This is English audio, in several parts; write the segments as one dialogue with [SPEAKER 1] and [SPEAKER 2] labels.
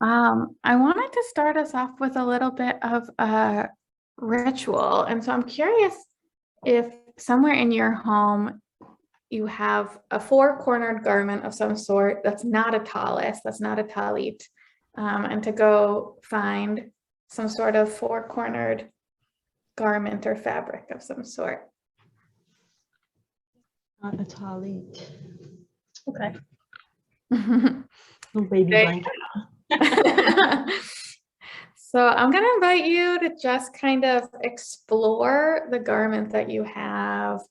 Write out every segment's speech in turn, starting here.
[SPEAKER 1] I wanted to start us off with a little bit of a ritual. And so I'm curious if somewhere in your home you have a four-cornered garment of some sort that's not a talis, that's not a talit, and to go find some sort of four-cornered garment or fabric of some sort.
[SPEAKER 2] Not a talit. Okay.
[SPEAKER 1] Little
[SPEAKER 2] baby blanket.
[SPEAKER 1] So I'm going to invite you to just kind of explore the garment that you have,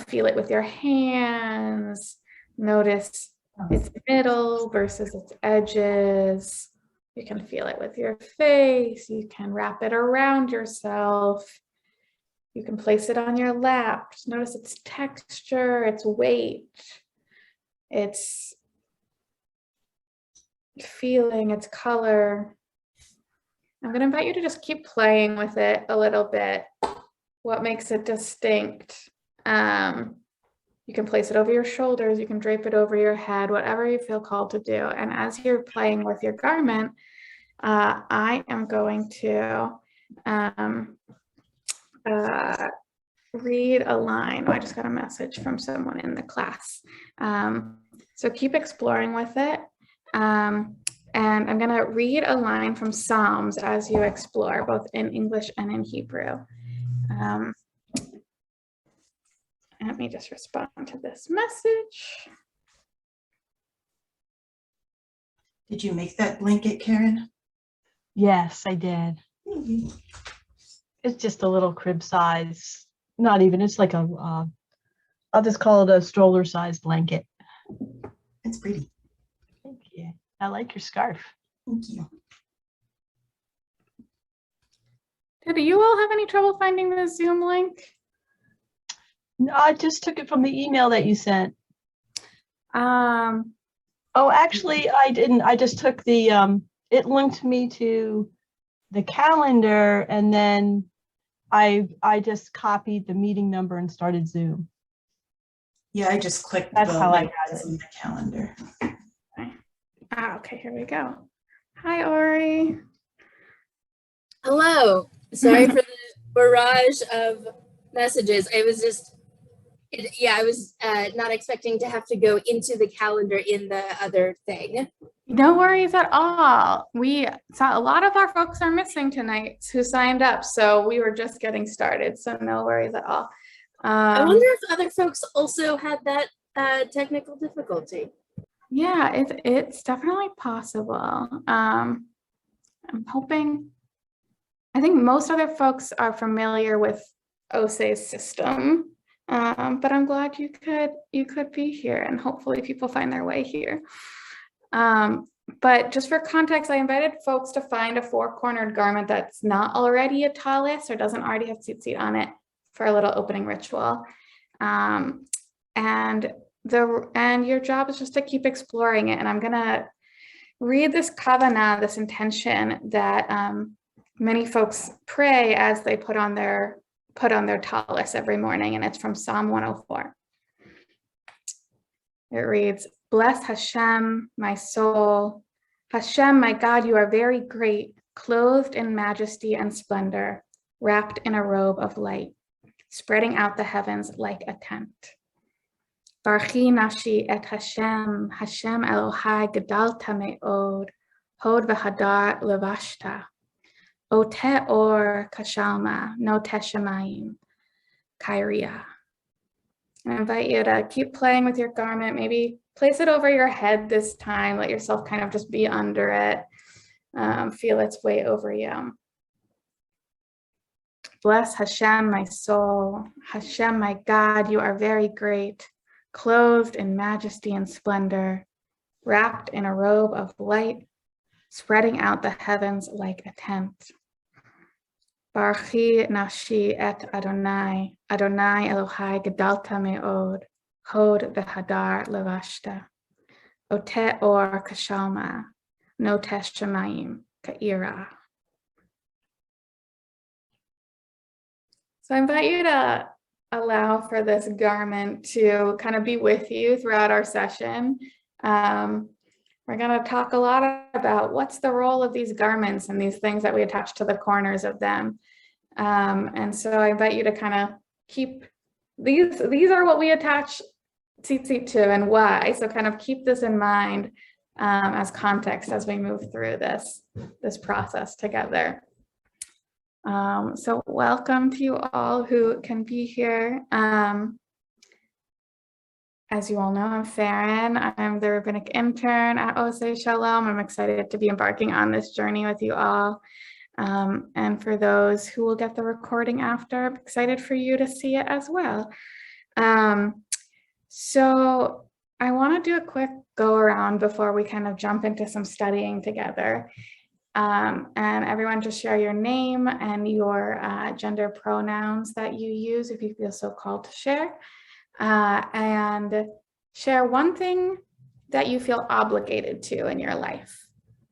[SPEAKER 1] feel it with your hands, notice its middle versus its edges. You can feel it with your face. You can wrap it around yourself. You can place it on your lap. Just notice its texture, its weight, its feeling, its color. I'm going to invite you to just keep playing with it a little bit. What makes it distinct? You can place it over your shoulders. You can drape it over your head, whatever you feel called to do. And as you're playing with your garment, I am going to read a line. Oh, I just got a message from someone in the class. So keep exploring with it. And I'm going to read a line from Psalms as you explore, both in English and in Hebrew. Let me just respond to this message.
[SPEAKER 3] Did you make that blanket, Karen?
[SPEAKER 2] Yes, I did. It's just a little crib size. Not even, it's like I'll just call it a stroller size blanket.
[SPEAKER 3] It's pretty.
[SPEAKER 2] Thank you. I like your scarf.
[SPEAKER 3] Thank you.
[SPEAKER 1] Do you all have any trouble finding the Zoom link?
[SPEAKER 2] No, I just took it from the email that you sent.
[SPEAKER 1] Oh,
[SPEAKER 2] actually, I didn't. I just took the, it linked me to the calendar, and then I just copied the meeting number and started Zoom.
[SPEAKER 3] Yeah, I just clicked
[SPEAKER 2] That's how I
[SPEAKER 3] link
[SPEAKER 2] got it.
[SPEAKER 3] in the calendar.
[SPEAKER 1] Okay, here we go. Hi, Ori.
[SPEAKER 4] Hello. Sorry for the barrage of messages. I was just, I was not expecting to have to go into the calendar in the other thing.
[SPEAKER 1] No worries at all. We saw a lot of our folks are missing tonight who signed up, so we were just getting started, so no worries at all.
[SPEAKER 4] I wonder if other folks also had that technical difficulty.
[SPEAKER 1] Yeah, it's definitely possible. I'm hoping, I think most other folks are familiar with OSE's system, but I'm glad you could be here, and hopefully people find their way here. But just for context, I invited folks to find a four-cornered garment that's not already a talis or doesn't already have tzitzit on it for a little opening ritual. And your job is just to keep exploring it. And I'm gonna read this kavanah, this intention that many folks pray as they put on their talis every morning, and it's from Psalm 104. It reads, "Bless Hashem, my soul. Hashem, my God, you are very great, clothed in majesty and splendor, wrapped in a robe of light, spreading out the heavens like a tent. Barchi nashi et Hashem, Hashem Elohai gedalta me'od, hod v'hadar levashta. O te or kashalma, no te shemayim, kairia." I invite you to keep playing with your garment, maybe place it over your head this time, let yourself kind of just be under it, feel its weight over you. Bless Hashem, my soul. Hashem, my God, you are very great, clothed in majesty and splendor, wrapped in a robe of light, spreading out the heavens like a tent. Barchi nashi et Adonai, Adonai Elohai gedalta me'od, hod v'hadar levashta. O te or kashalma, no te shemayim, ka'ira. So I invite you to allow for this garment to kind of be with you throughout our session. we're going to talk a lot about what's the role of these garments and these things that we attach to the corners of them. And so I invite you to kind of keep these are what we attach tzitzit to and why. So kind of keep this in mind as context as we move through this process together. So welcome to you all who can be here. As you all know, I'm Faryn. I'm the rabbinic intern at Osei Shalom. I'm excited to be embarking on this journey with you all. And for those who will get the recording after, I'm excited for you to see it as well. So I want to do a quick go around before we kind of jump into some studying together. And everyone just share your name and your gender pronouns that you use if you feel so called to share. And share one thing that you feel obligated to in your life,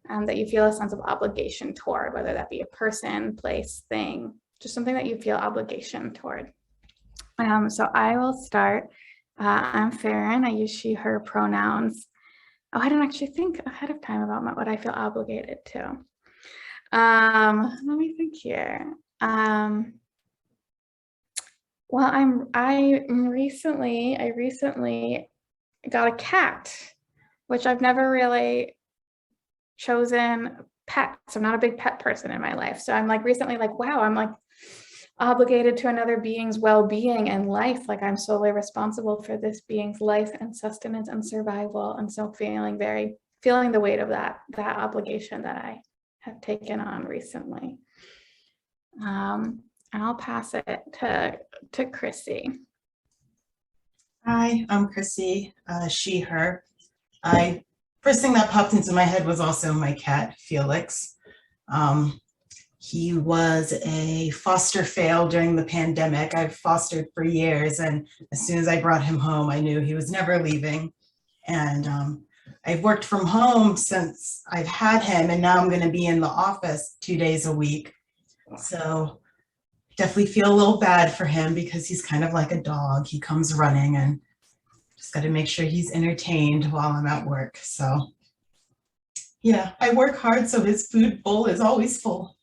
[SPEAKER 1] that you feel a sense of obligation toward, whether that be a person, place, thing, just something that you feel obligation toward. So I will start. I'm Faryn. I use she, her pronouns. Oh, I didn't actually think ahead of time about what I feel obligated to. Let me think here. Well, I recently got a cat, which I've never really chosen pets. I'm not a big pet person in my life. So I'm recently wow, I'm obligated to another being's well-being and life. I'm solely responsible for this being's life and sustenance and survival. And so feeling the weight of that obligation that I have taken on recently. And I'll pass it to Chrissy.
[SPEAKER 3] Hi, I'm Chrissy, she, her. First thing that popped into my head was also my cat, Felix. He was a foster fail during the pandemic. I've fostered for years, and as soon as I brought him home, I knew he was never leaving. And I've worked from home since I've had him, and now I'm going to be in the office 2 days a week. So definitely feel a little bad for him because he's kind of like a dog. He comes running, and just got to make sure he's entertained while I'm at work. So yeah, I work hard, so his food bowl is always full.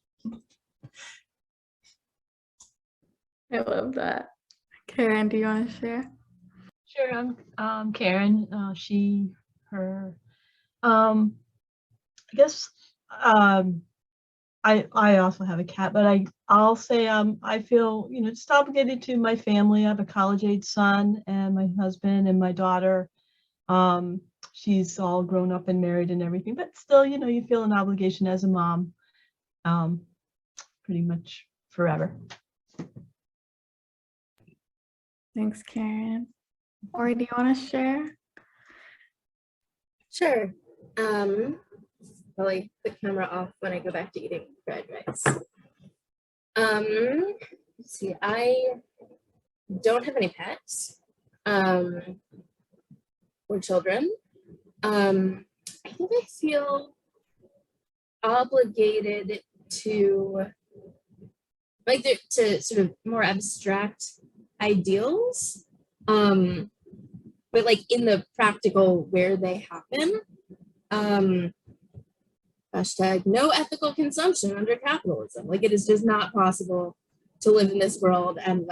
[SPEAKER 1] I love that. Karen, do you want to share?
[SPEAKER 2] Sure, I'm Karen, she, her. I guess I also have a cat, but I'll say I feel just obligated to my family. I have a college-age son and my husband and my daughter. She's all grown up and married and everything, but still, you feel an obligation as a mom, pretty much forever.
[SPEAKER 1] Thanks, Karen. Ori, do you want to share?
[SPEAKER 4] Sure. Probably put camera off when I go back to eating fried rice. Let's see, I don't have any pets or children. I think I feel obligated to to sort of more abstract ideals, but in the practical where they happen. Hashtag no ethical consumption under capitalism. It is just not possible to live in this world and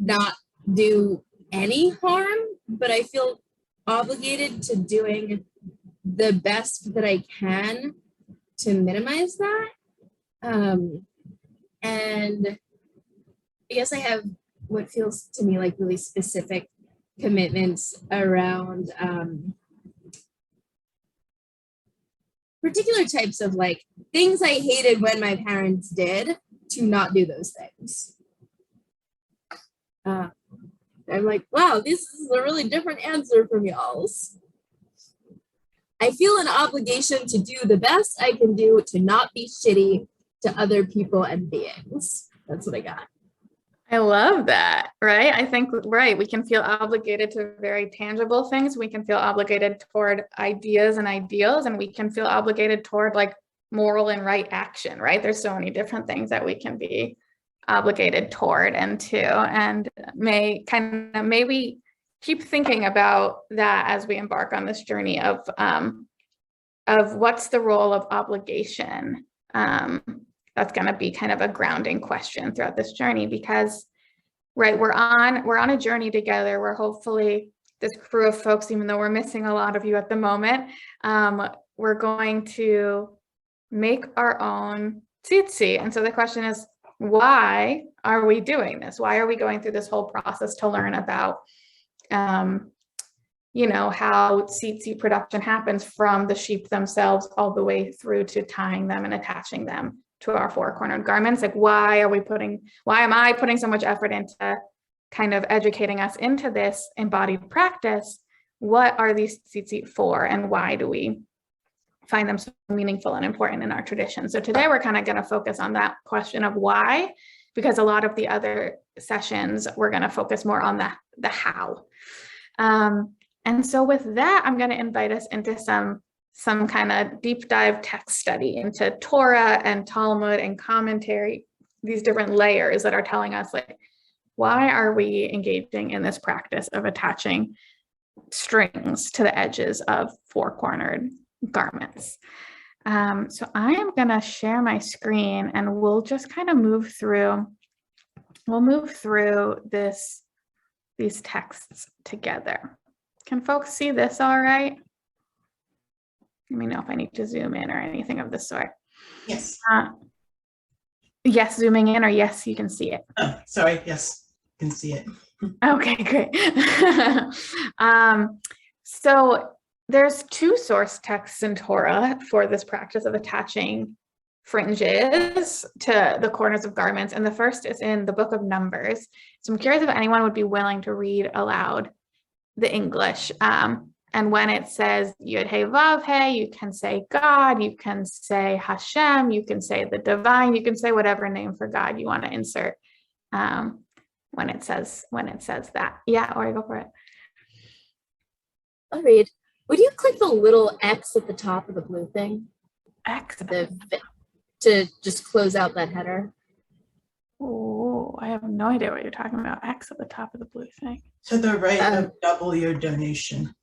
[SPEAKER 4] not do any harm, but I feel obligated to doing the best that I can to minimize that. And I guess I have what feels to me like really specific commitments around particular types of things I hated when my parents did, to not do those things. I'm wow, this is a really different answer from y'all's. I feel an obligation to do the best I can do to not be shitty to other people and beings. That's what I got.
[SPEAKER 1] I love that, right? I think, right, we can feel obligated to very tangible things. We can feel obligated toward ideas and ideals, and we can feel obligated toward moral and right action, right? There's so many different things that we can be obligated toward and to, and may we keep thinking about that as we embark on this journey of what's the role of obligation. That's going to be kind of a grounding question throughout this journey, because, right, we're on a journey together. We're hopefully, this crew of folks, even though we're missing a lot of you at the moment, we're going to make our own tzitzit. And so the question is, why are we doing this? Why are we going through this whole process to learn about, you know, how tzitzit production happens from the sheep themselves all the way through to tying them and attaching them to our four-cornered garments? Like, why am I putting so much effort into kind of educating us into this embodied practice? What are these tzitzit for, and why do we find them so meaningful and important in our tradition? So today we're kind of going to focus on that question of why, because a lot of the other sessions we're going to focus more on the how. And so with that, I'm going to invite us into some kind of deep dive text study into Torah and Talmud and commentary, these different layers that are telling us, like, why are we engaging in this practice of attaching strings to the edges of four-cornered garments? So I am going to share my screen, and we'll just kind of move through these texts together. Can folks see this all right? Let me know if I need to zoom in or anything of the sort.
[SPEAKER 3] Yes.
[SPEAKER 1] Yes, zooming in, or yes, you can see it.
[SPEAKER 3] Oh, sorry. Yes, you can see it.
[SPEAKER 1] Okay, great. So there's two source texts in Torah for this practice of attaching fringes to the corners of garments. And the first is in the book of Numbers. So I'm curious if anyone would be willing to read aloud the English. And when it says Yud Hey Vav Hey, you can say God, you can say Hashem, you can say the divine, you can say whatever name for God you want to insert when it says that. Yeah, or go for it.
[SPEAKER 4] I'll read. Would you click the little X at the top of the blue thing?
[SPEAKER 1] X.
[SPEAKER 4] To just close out that header?
[SPEAKER 1] Oh, I have no idea what you're talking about. X at the top of the blue thing.
[SPEAKER 3] To the right of double your donation.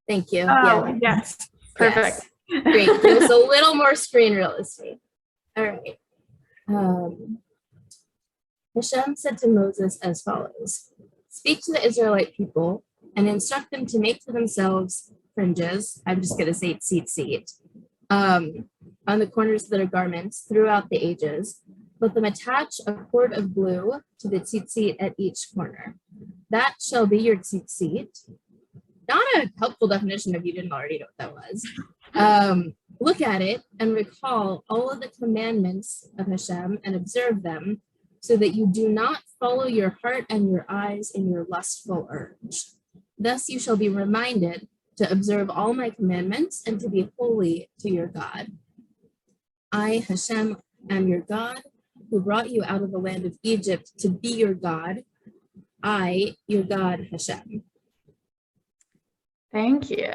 [SPEAKER 4] Thank you.
[SPEAKER 1] Oh,
[SPEAKER 4] Yeah.
[SPEAKER 1] yes. Perfect.
[SPEAKER 4] Yes. Great. Give us a little more screen real estate. All right. Hashem said to Moses as follows: speak to the Israelite people and instruct them to make for themselves fringes. I'm just going to say tzitzit, on the corners of their garments throughout the ages. Let them attach a cord of blue to the tzitzit at each corner. That shall be your tzitzit. Not a helpful definition if you didn't already know what that was. Look at it and recall all of the commandments of Hashem and observe them, so that you do not follow your heart and your eyes in your lustful urge. Thus you shall be reminded to observe all my commandments and to be holy to your God. I, Hashem, am your God, who brought you out of the land of Egypt to be your God. I, your God, Hashem.
[SPEAKER 1] Thank you.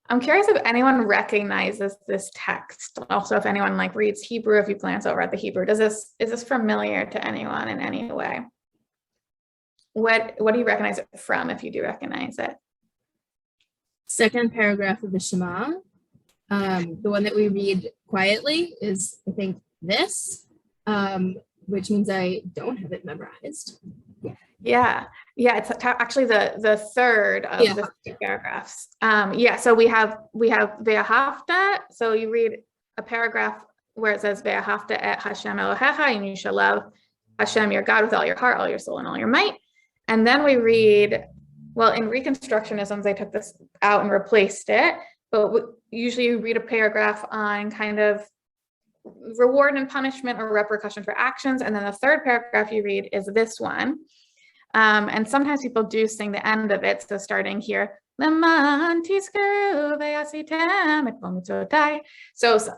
[SPEAKER 1] I'm curious if anyone recognizes this text. Also, if anyone like reads Hebrew, if you glance over at the Hebrew, is this familiar to anyone in any way? What do you recognize it from, if you do recognize it?
[SPEAKER 4] Second paragraph of the Shema. The one that we read quietly is, I think, this, which means I don't have it memorized.
[SPEAKER 1] Yeah, it's actually the third of the two paragraphs. So we have Ve'ahavta. So you read a paragraph where it says Ve'ahavta et Hashem Elohecha, and you shall love Hashem your God with all your heart, all your soul, and all your might. And then we read, well, in Reconstructionism, they took this out and replaced it, but usually you read a paragraph on kind of reward and punishment or repercussion for actions. And then the third paragraph you read is this one. And sometimes people do sing the end of it. So starting here, so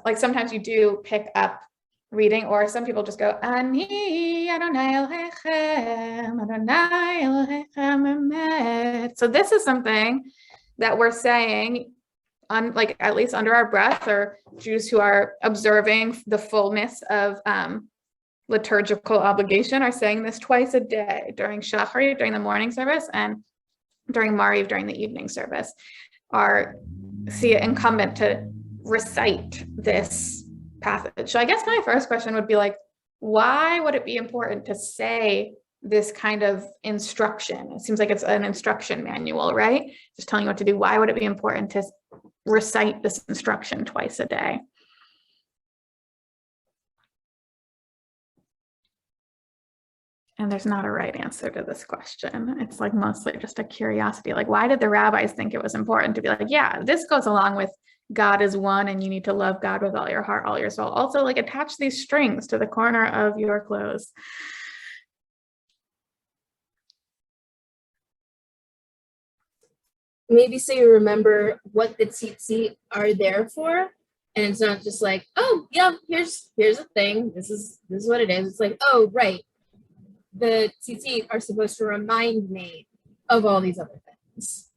[SPEAKER 1] like sometimes you do pick up reading, or some people just go, Ani Adonai Elohechem, Adonai Elohechem Emet. So this is something that we're saying on, like, at least under our breath, or Jews who are observing the fullness of liturgical obligation are saying this twice a day during Shacharit, during the morning service, and during Mariv, during the evening service, see it incumbent to recite this passage. So I guess my first question would be like, why would it be important to say this kind of instruction? It seems like it's an instruction manual, right? Just telling you what to do. Why would it be important to recite this instruction twice a day? And there's not a right answer to this question. It's like mostly just a curiosity. Like, why did the rabbis think it was important to be like, yeah, this goes along with God is one and you need to love God with all your heart, all your soul. Also, like, attach these strings to the corner of your clothes.
[SPEAKER 4] Maybe so you remember what the tzitzit are there for. And it's not just like, oh yeah, here's a thing. This is what it is. It's like, oh right. The tzitzit are supposed to remind me of all these other things.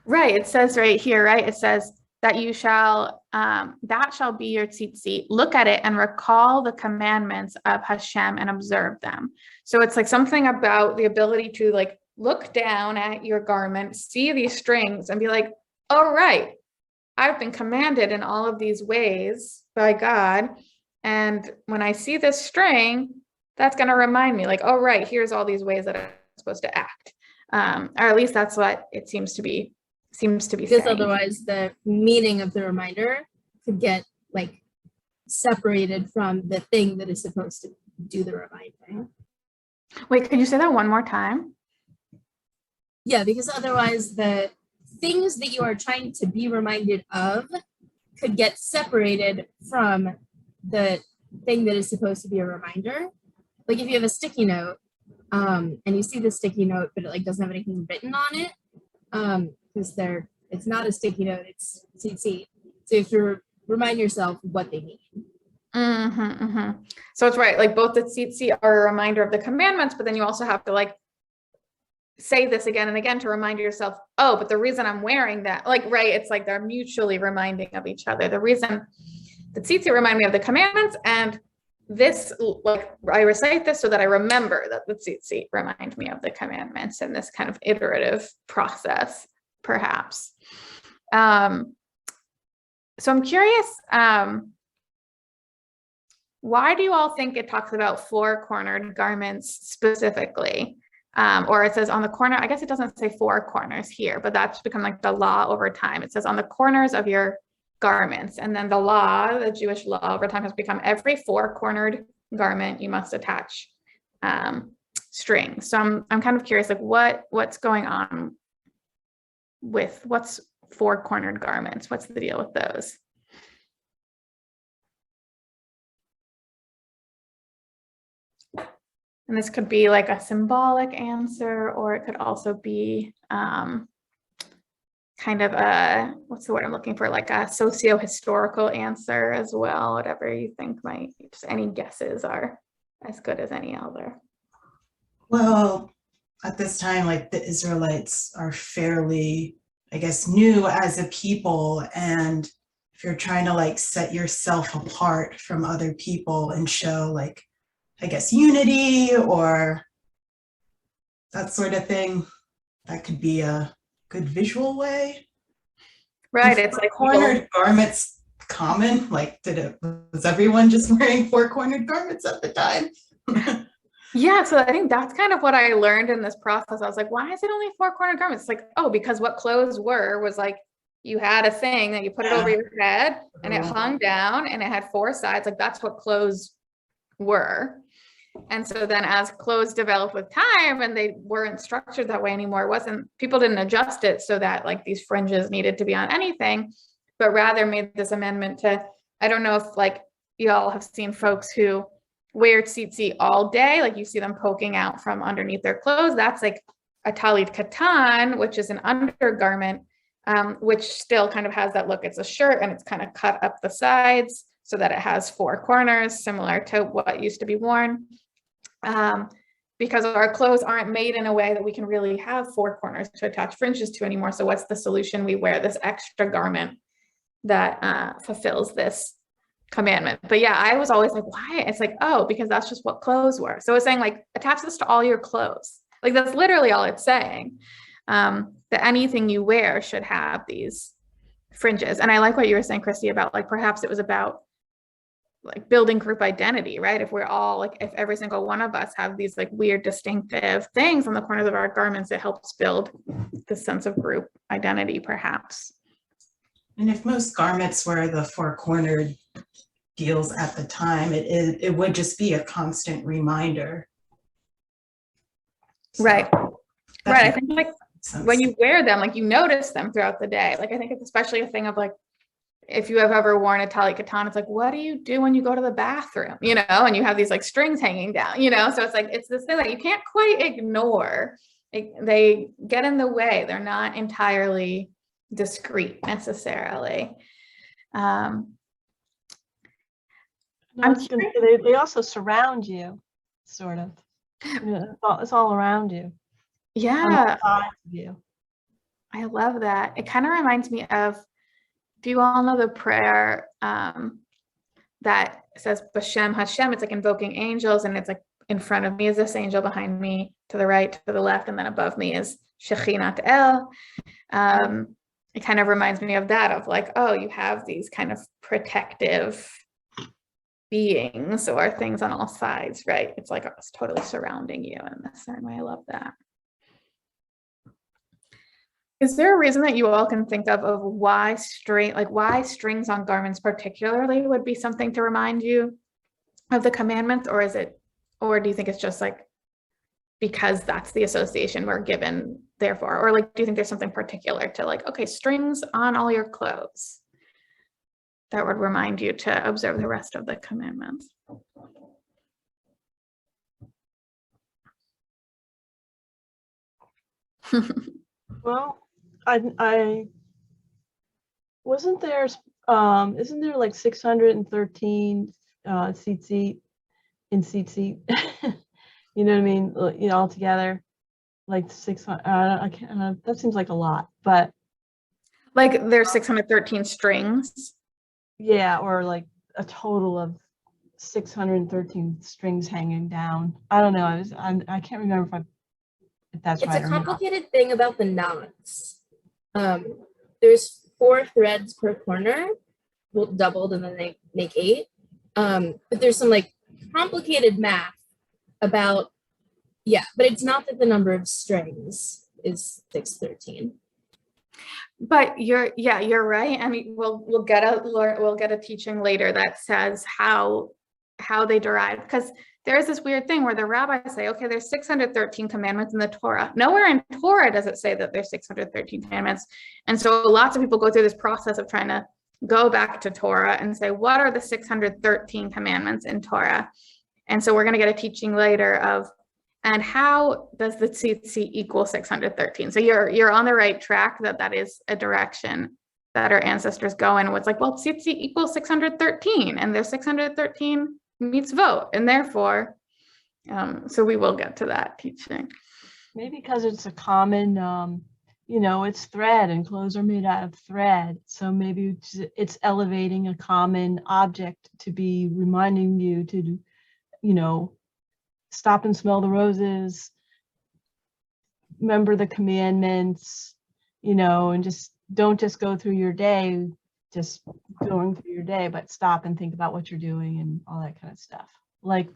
[SPEAKER 1] Right. It says right here, right? It says that you shall, that shall be your tzitzit. Look at it and recall the commandments of Hashem and observe them. So it's like something about the ability to like look down at your garment, see these strings and be like, oh, right, I've been commanded in all of these ways by God. And when I see this string, that's going to remind me like, oh, right, here's all these ways that I'm supposed to act. Or at least that's what it seems to be
[SPEAKER 4] Because
[SPEAKER 1] saying.
[SPEAKER 4] otherwise the meaning of the reminder could get like separated from the thing that is supposed to do the reminding.
[SPEAKER 1] Wait, could you say that one more time?
[SPEAKER 4] Yeah, because otherwise the things that you are trying to be reminded of could get separated from the thing that is supposed to be a reminder. Like if you have a sticky note and you see the sticky note, but it like doesn't have anything written on it, because it's not a sticky note, it's tzitzit. So you have to remind yourself what they mean.
[SPEAKER 1] So it's right, like both the tzitzit are a reminder of the commandments, but then you also have to like say this again and again to remind yourself, oh, but the reason I'm wearing that, like, right, it's like they're mutually reminding of each other. The reason the tzitzit remind me of the commandments, and this, like, I recite this so that I remember that the tzitzit remind me of the commandments in this kind of iterative process, perhaps. So I'm curious, why do you all think it talks about four-cornered garments specifically? Or it says on the corner, I guess it doesn't say four corners here, but that's become like the law over time. It says on the corners of your garments. And then the law, the Jewish law over time has become every four-cornered garment, you must attach strings. So I'm kind of curious, like what's going on with what's four-cornered garments? What's the deal with those? And this could be like a symbolic answer, or it could also be kind of a, what's the word I'm looking for? Like a socio-historical answer as well, whatever you think might, just any guesses are as good as any other.
[SPEAKER 3] Well, at this time, like the Israelites are fairly, I guess, new as a people. And if you're trying to like set yourself apart from other people and show like, I guess, unity or that sort of thing, that could be a good visual way.
[SPEAKER 1] Right, it's like
[SPEAKER 3] cornered garments common, like was everyone just wearing four-cornered garments at the time?
[SPEAKER 1] Yeah, so I think that's kind of what I learned in this process. I was like, why is it only four-cornered garments? It's like, oh, because what clothes was like, you had a thing that you put it over your head and it hung down and it had four sides. Like that's what clothes were. And so then as clothes developed with time and they weren't structured that way anymore, people didn't adjust it so that like these fringes needed to be on anything, but rather made this amendment to, I don't know if like y'all have seen folks who wear tzitzit all day, like you see them poking out from underneath their clothes. That's like a talit katan, which is an undergarment, which still kind of has that look. It's a shirt and it's kind of cut up the sides so that it has four corners, similar to what used to be worn. Because our clothes aren't made in a way that we can really have four corners to attach fringes to anymore. So what's the solution? We wear this extra garment that fulfills this commandment. But yeah, I was always like, why? It's like, oh, because that's just what clothes were. So it's saying like, attach this to all your clothes. Like that's literally all it's saying. that anything you wear should have these fringes. And I like what you were saying, Christy, about like perhaps it was about like building group identity, right? If we're all like, if every single one of us have these like weird distinctive things on the corners of our garments, it helps build this sense of group identity, perhaps.
[SPEAKER 3] And if most garments were the four-cornered deals at the time, it would just be a constant reminder. So
[SPEAKER 1] right.
[SPEAKER 3] that
[SPEAKER 1] Right. I
[SPEAKER 3] makes
[SPEAKER 1] think like
[SPEAKER 3] sense.
[SPEAKER 1] when you wear them, like you notice them throughout the day. Like I think it's especially a thing of like, if you have ever worn a tali katan, it's like, what do you do when you go to the bathroom? You know, and you have these like strings hanging down, you know? So it's like, it's this thing that you can't quite ignore. They get in the way. They're not entirely discreet necessarily.
[SPEAKER 2] No,
[SPEAKER 1] I'm
[SPEAKER 2] they also surround you, sort of. You know, it's all around you.
[SPEAKER 1] Yeah,
[SPEAKER 2] Sides of you.
[SPEAKER 1] I love that. It kind of reminds me of, do you all know the prayer that says Bashem Hashem? It's like invoking angels, and it's like in front of me is this angel, behind me to the right, to the left, and then above me is Shechinat El. It kind of reminds me of that, of like, oh, you have these kind of protective beings or things on all sides, right? It's like it's totally surrounding you in a certain way. I love that. Is there a reason that you all can think of why strings on garments particularly would be something to remind you of the commandments, or do you think it's just like because that's the association we're given therefore, or like do you think there's something particular to like, okay, strings on all your clothes that would remind you to observe the rest of the commandments?
[SPEAKER 2] Well, I wasn't there. Isn't there like 613 tzitzit in tzitzit? You know what I mean? You know, altogether, like 600. I can't. That seems like a lot, but
[SPEAKER 1] like there's 613 strings.
[SPEAKER 2] Yeah, or like a total of 613 strings hanging down. I don't know. I can't remember if that's
[SPEAKER 4] It's
[SPEAKER 2] right
[SPEAKER 4] a
[SPEAKER 2] or not.
[SPEAKER 4] complicated thing about the knots. There's 4 threads per corner, well, doubled, and then they make 8. But there's some like complicated math about, but it's not that the number of strings is 613.
[SPEAKER 1] But you're right. I mean, we'll get a teaching later that says how they derive, because there's this weird thing where the rabbis say, okay, there's 613 commandments in the Torah. Nowhere in Torah does it say that there's 613 commandments. And so lots of people go through this process of trying to go back to Torah and say, what are the 613 commandments in Torah? And so we're going to get a teaching later of, and how does the tzitzit equal 613? So you're on the right track, that is a direction that our ancestors go in. It's like, well, tzitzit equals 613, and there's 613 mitzvot, and therefore, so we will get to that teaching.
[SPEAKER 2] Maybe because it's a common, you know, it's thread, and clothes are made out of thread. So maybe it's elevating a common object to be reminding you to, you know, stop and smell the roses, remember the commandments, you know, and don't just go through your day, just going through your day, but stop and think about what you're doing and all that kind of stuff. Like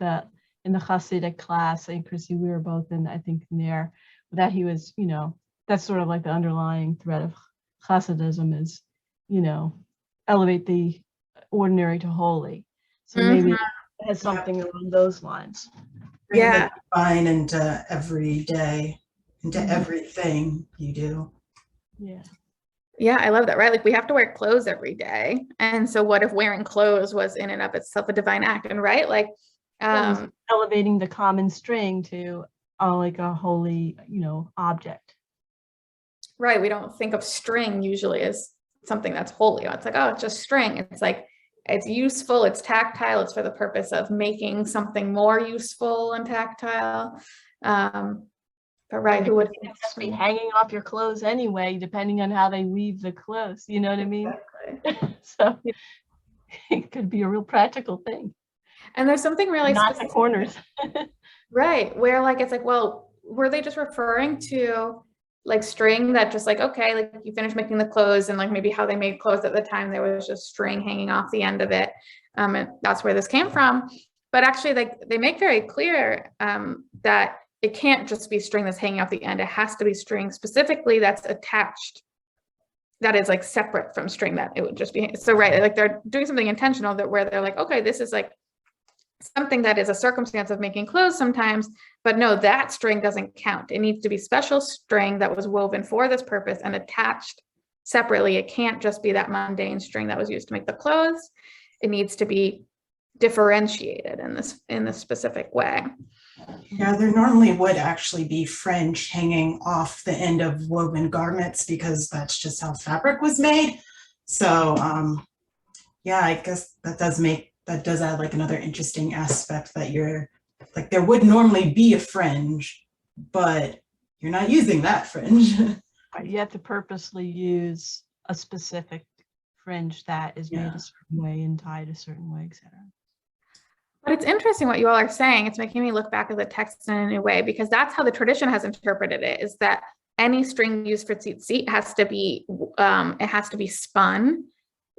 [SPEAKER 2] in the Hasidic class, and Chrissy, we were both in, I think, in there, that he was, you know, that's sort of like the underlying thread of Hasidism is, you know, elevate the ordinary to holy. So maybe it has something along those lines.
[SPEAKER 3] Bring the divine into every day, into everything you do.
[SPEAKER 2] Yeah,
[SPEAKER 1] I love that, right? Like we have to wear clothes every day, and so what if wearing clothes was in and of itself a divine act? And right, like
[SPEAKER 2] elevating the common string to like a holy, you know, object.
[SPEAKER 1] Right, we don't think of string usually as something that's holy. It's like, oh, it's just string. It's like, it's useful, it's tactile, it's for the purpose of making something more useful and tactile. But right, who would
[SPEAKER 2] just be hanging off your clothes anyway, depending on how they weave the clothes, you know what I mean? Exactly. So it could be a real practical thing.
[SPEAKER 1] And there's something really
[SPEAKER 2] not
[SPEAKER 1] specific,
[SPEAKER 2] the corners.
[SPEAKER 1] right, where like it's like, well, were they just referring to like string that just like, okay, like you finish making the clothes and like maybe how they made clothes at the time, there was just string hanging off the end of it. And that's where this came from. But actually, like they make very clear that it can't just be string that's hanging off the end. It has to be string specifically that's attached, that is like separate from string, that it would just be. So right, like they're doing something intentional that where they're like, okay, this is like something that is a circumstance of making clothes sometimes, but no, that string doesn't count. It needs to be special string that was woven for this purpose and attached separately. It can't just be that mundane string that was used to make the clothes. It needs to be differentiated in this specific way.
[SPEAKER 3] Yeah, there normally would actually be fringe hanging off the end of woven garments because that's just how fabric was made. So yeah, I guess that does add like another interesting aspect, that you're like, there would normally be a fringe, but you're not using that fringe.
[SPEAKER 2] You have to purposely use a specific fringe that is made a certain way and tied a certain way, etc.
[SPEAKER 1] But it's interesting what you all are saying. It's making me look back at the text in a new way, because that's how the tradition has interpreted it, is that any string used for tzitzit has to be, it has to be spun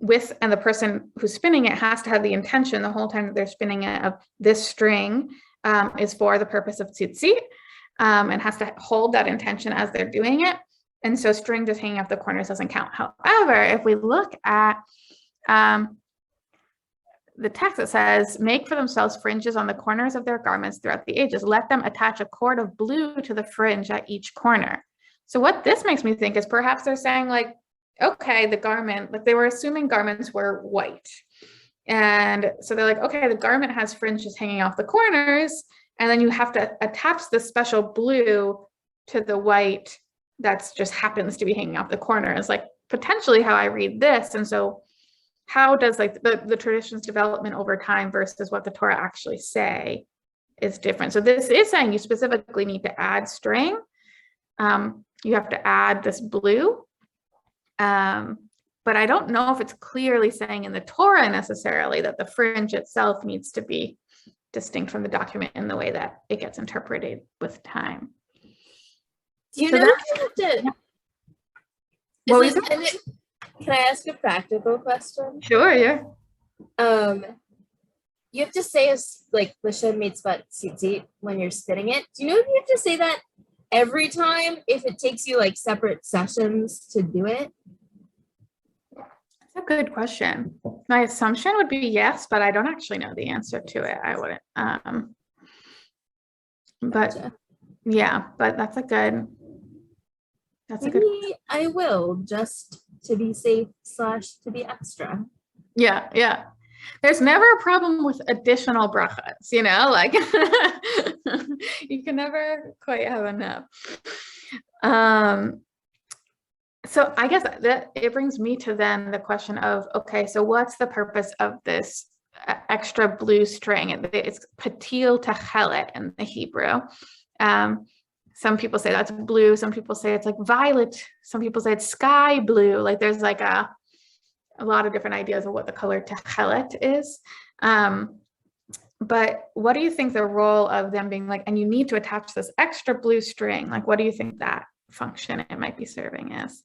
[SPEAKER 1] with, and the person who's spinning it has to have the intention the whole time that they're spinning it of this string is for the purpose of tzitzit, and has to hold that intention as they're doing it. And so string just hanging off the corners doesn't count. However, if we look at the text that says, make for themselves fringes on the corners of their garments throughout the ages. Let them attach a cord of blue to the fringe at each corner. So what this makes me think is perhaps they're saying like, okay, the garment, like they were assuming garments were white. And so they're like, okay, the garment has fringes hanging off the corners, and then you have to attach the special blue to the white that's just happens to be hanging off the corners, like potentially how I read this. And so how does like the tradition's development over time versus what the Torah actually say is different. So this is saying you specifically need to add string. You have to add this blue. But I don't know if it's clearly saying in the Torah necessarily that the fringe itself needs to be distinct from the document in the way that it gets interpreted with time.
[SPEAKER 4] Do you
[SPEAKER 1] So
[SPEAKER 4] know
[SPEAKER 1] that-
[SPEAKER 4] if you have to?
[SPEAKER 1] What
[SPEAKER 4] is
[SPEAKER 1] was
[SPEAKER 4] this- and it- Can I ask a practical question?
[SPEAKER 1] Sure, yeah.
[SPEAKER 4] You have to say like l'shem mitzvot tzitzit when you're spinning it. Do you know if you have to say that every time if it takes you like separate sessions to do it?
[SPEAKER 1] That's a good question. My assumption would be yes, but I don't actually know the answer to it. I wouldn't. But
[SPEAKER 4] Gotcha.
[SPEAKER 1] yeah, but that's a good
[SPEAKER 4] Maybe I will, just to be safe / to be extra.
[SPEAKER 1] yeah. There's never a problem with additional brachas, you know, like you can never quite have enough. So I guess that it brings me to then the question of, okay, so what's the purpose of this extra blue string? It's patil tachelet in the Hebrew. Some people say that's blue. Some people say it's like violet. Some people say it's sky blue. Like there's like a lot of different ideas of what the color tachelet is. But what do you think the role of them being like, and you need to attach this extra blue string? Like, what do you think that function it might be serving is?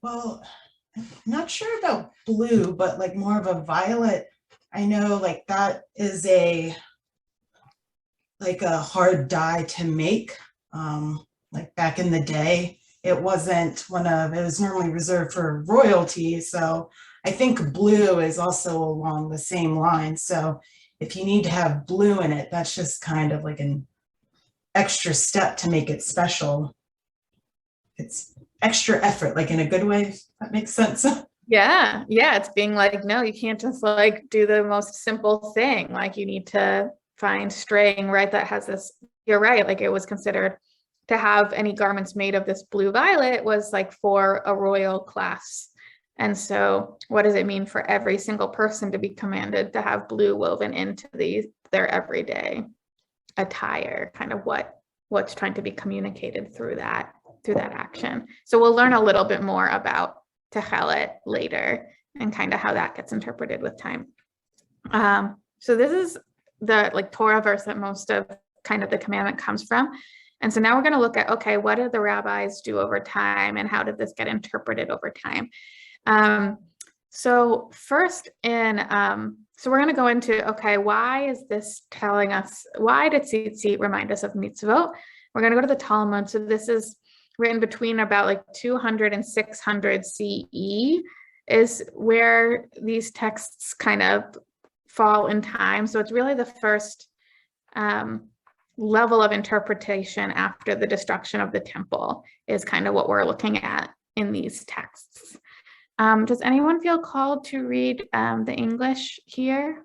[SPEAKER 3] Well, I'm not sure about blue, but like more of a violet. I know like that is like a hard dye to make. Like back in the day, it wasn't it was normally reserved for royalty. So I think blue is also along the same line. So if you need to have blue in it, that's just kind of like an extra step to make it special. It's extra effort, like in a good way, if that makes sense.
[SPEAKER 1] Yeah, it's being like, no, you can't just like do the most simple thing. Like you need to find string, right, that has this, you're right, like it was considered to have any garments made of this blue violet was like for a royal class. And so what does it mean for every single person to be commanded to have blue woven into their everyday attire? Kind of what's trying to be communicated through that action. So we'll learn a little bit more about tachelet later and kind of how that gets interpreted with time. So this is the like Torah verse that most of kind of the commandment comes from. And so now we're going to look at, okay, what did the rabbis do over time and how did this get interpreted over time? So first so we're going to go into, okay, why is this telling us, why did Tzitzit remind us of mitzvot? We're going to go to the Talmud. So this is written between about like 200 and 600 CE is where these texts kind of fall in time. So it's really the first level of interpretation after the destruction of the temple is kind of what we're looking at in these texts. Does anyone feel called to read the English here?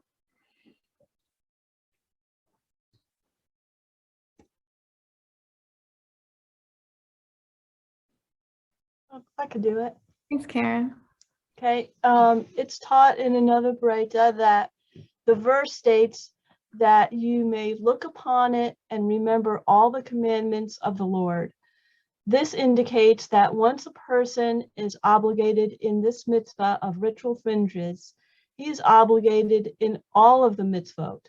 [SPEAKER 2] I could do it.
[SPEAKER 1] Thanks, Karen.
[SPEAKER 2] Okay, it's taught in another Breita that the verse states that you may look upon it and remember all the commandments of the Lord. This indicates that once a person is obligated in this mitzvah of ritual fringes, he is obligated in all of the mitzvot.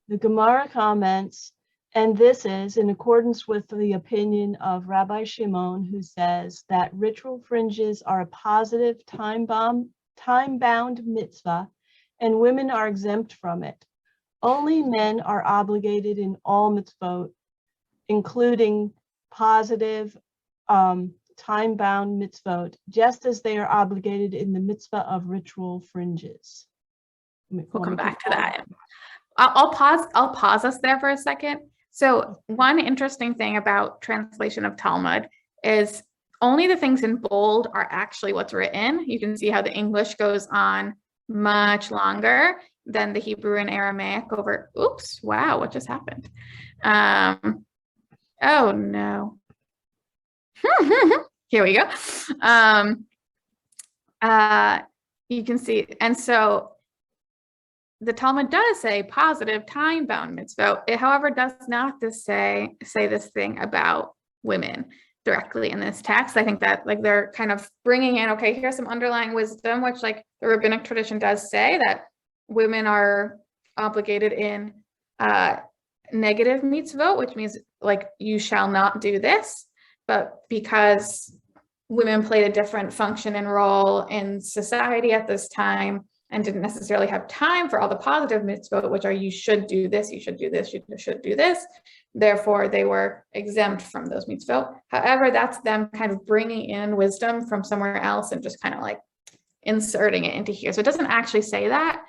[SPEAKER 2] The Gemara comments, and this is in accordance with the opinion of Rabbi Shimon, who says that ritual fringes are a positive time-bound mitzvah, and women are exempt from it. Only men are obligated in all mitzvot, including positive time-bound mitzvot, just as they are obligated in the mitzvah of ritual fringes.
[SPEAKER 1] We'll come back to that. I'll pause us there for a second. So one interesting thing about translation of Talmud is only the things in bold are actually what's written. You can see how the English goes on much longer than the Hebrew and Aramaic over, oops, wow, what just happened? Oh no. Here we go. You can see, and so the Talmud does say positive time-bound mitzvah. It, however, does not say this thing about women directly in this text. I think that like they're kind of bringing in, okay, here's some underlying wisdom, which like the rabbinic tradition does say that women are obligated in negative mitzvot, which means like you shall not do this. But because women played a different function and role in society at this time and didn't necessarily have time for all the positive mitzvot, which are you should do this, you should do this, you should do this. Therefore, they were exempt from those mitzvot. However, that's them kind of bringing in wisdom from somewhere else and just kind of like inserting it into here. So it doesn't actually say that.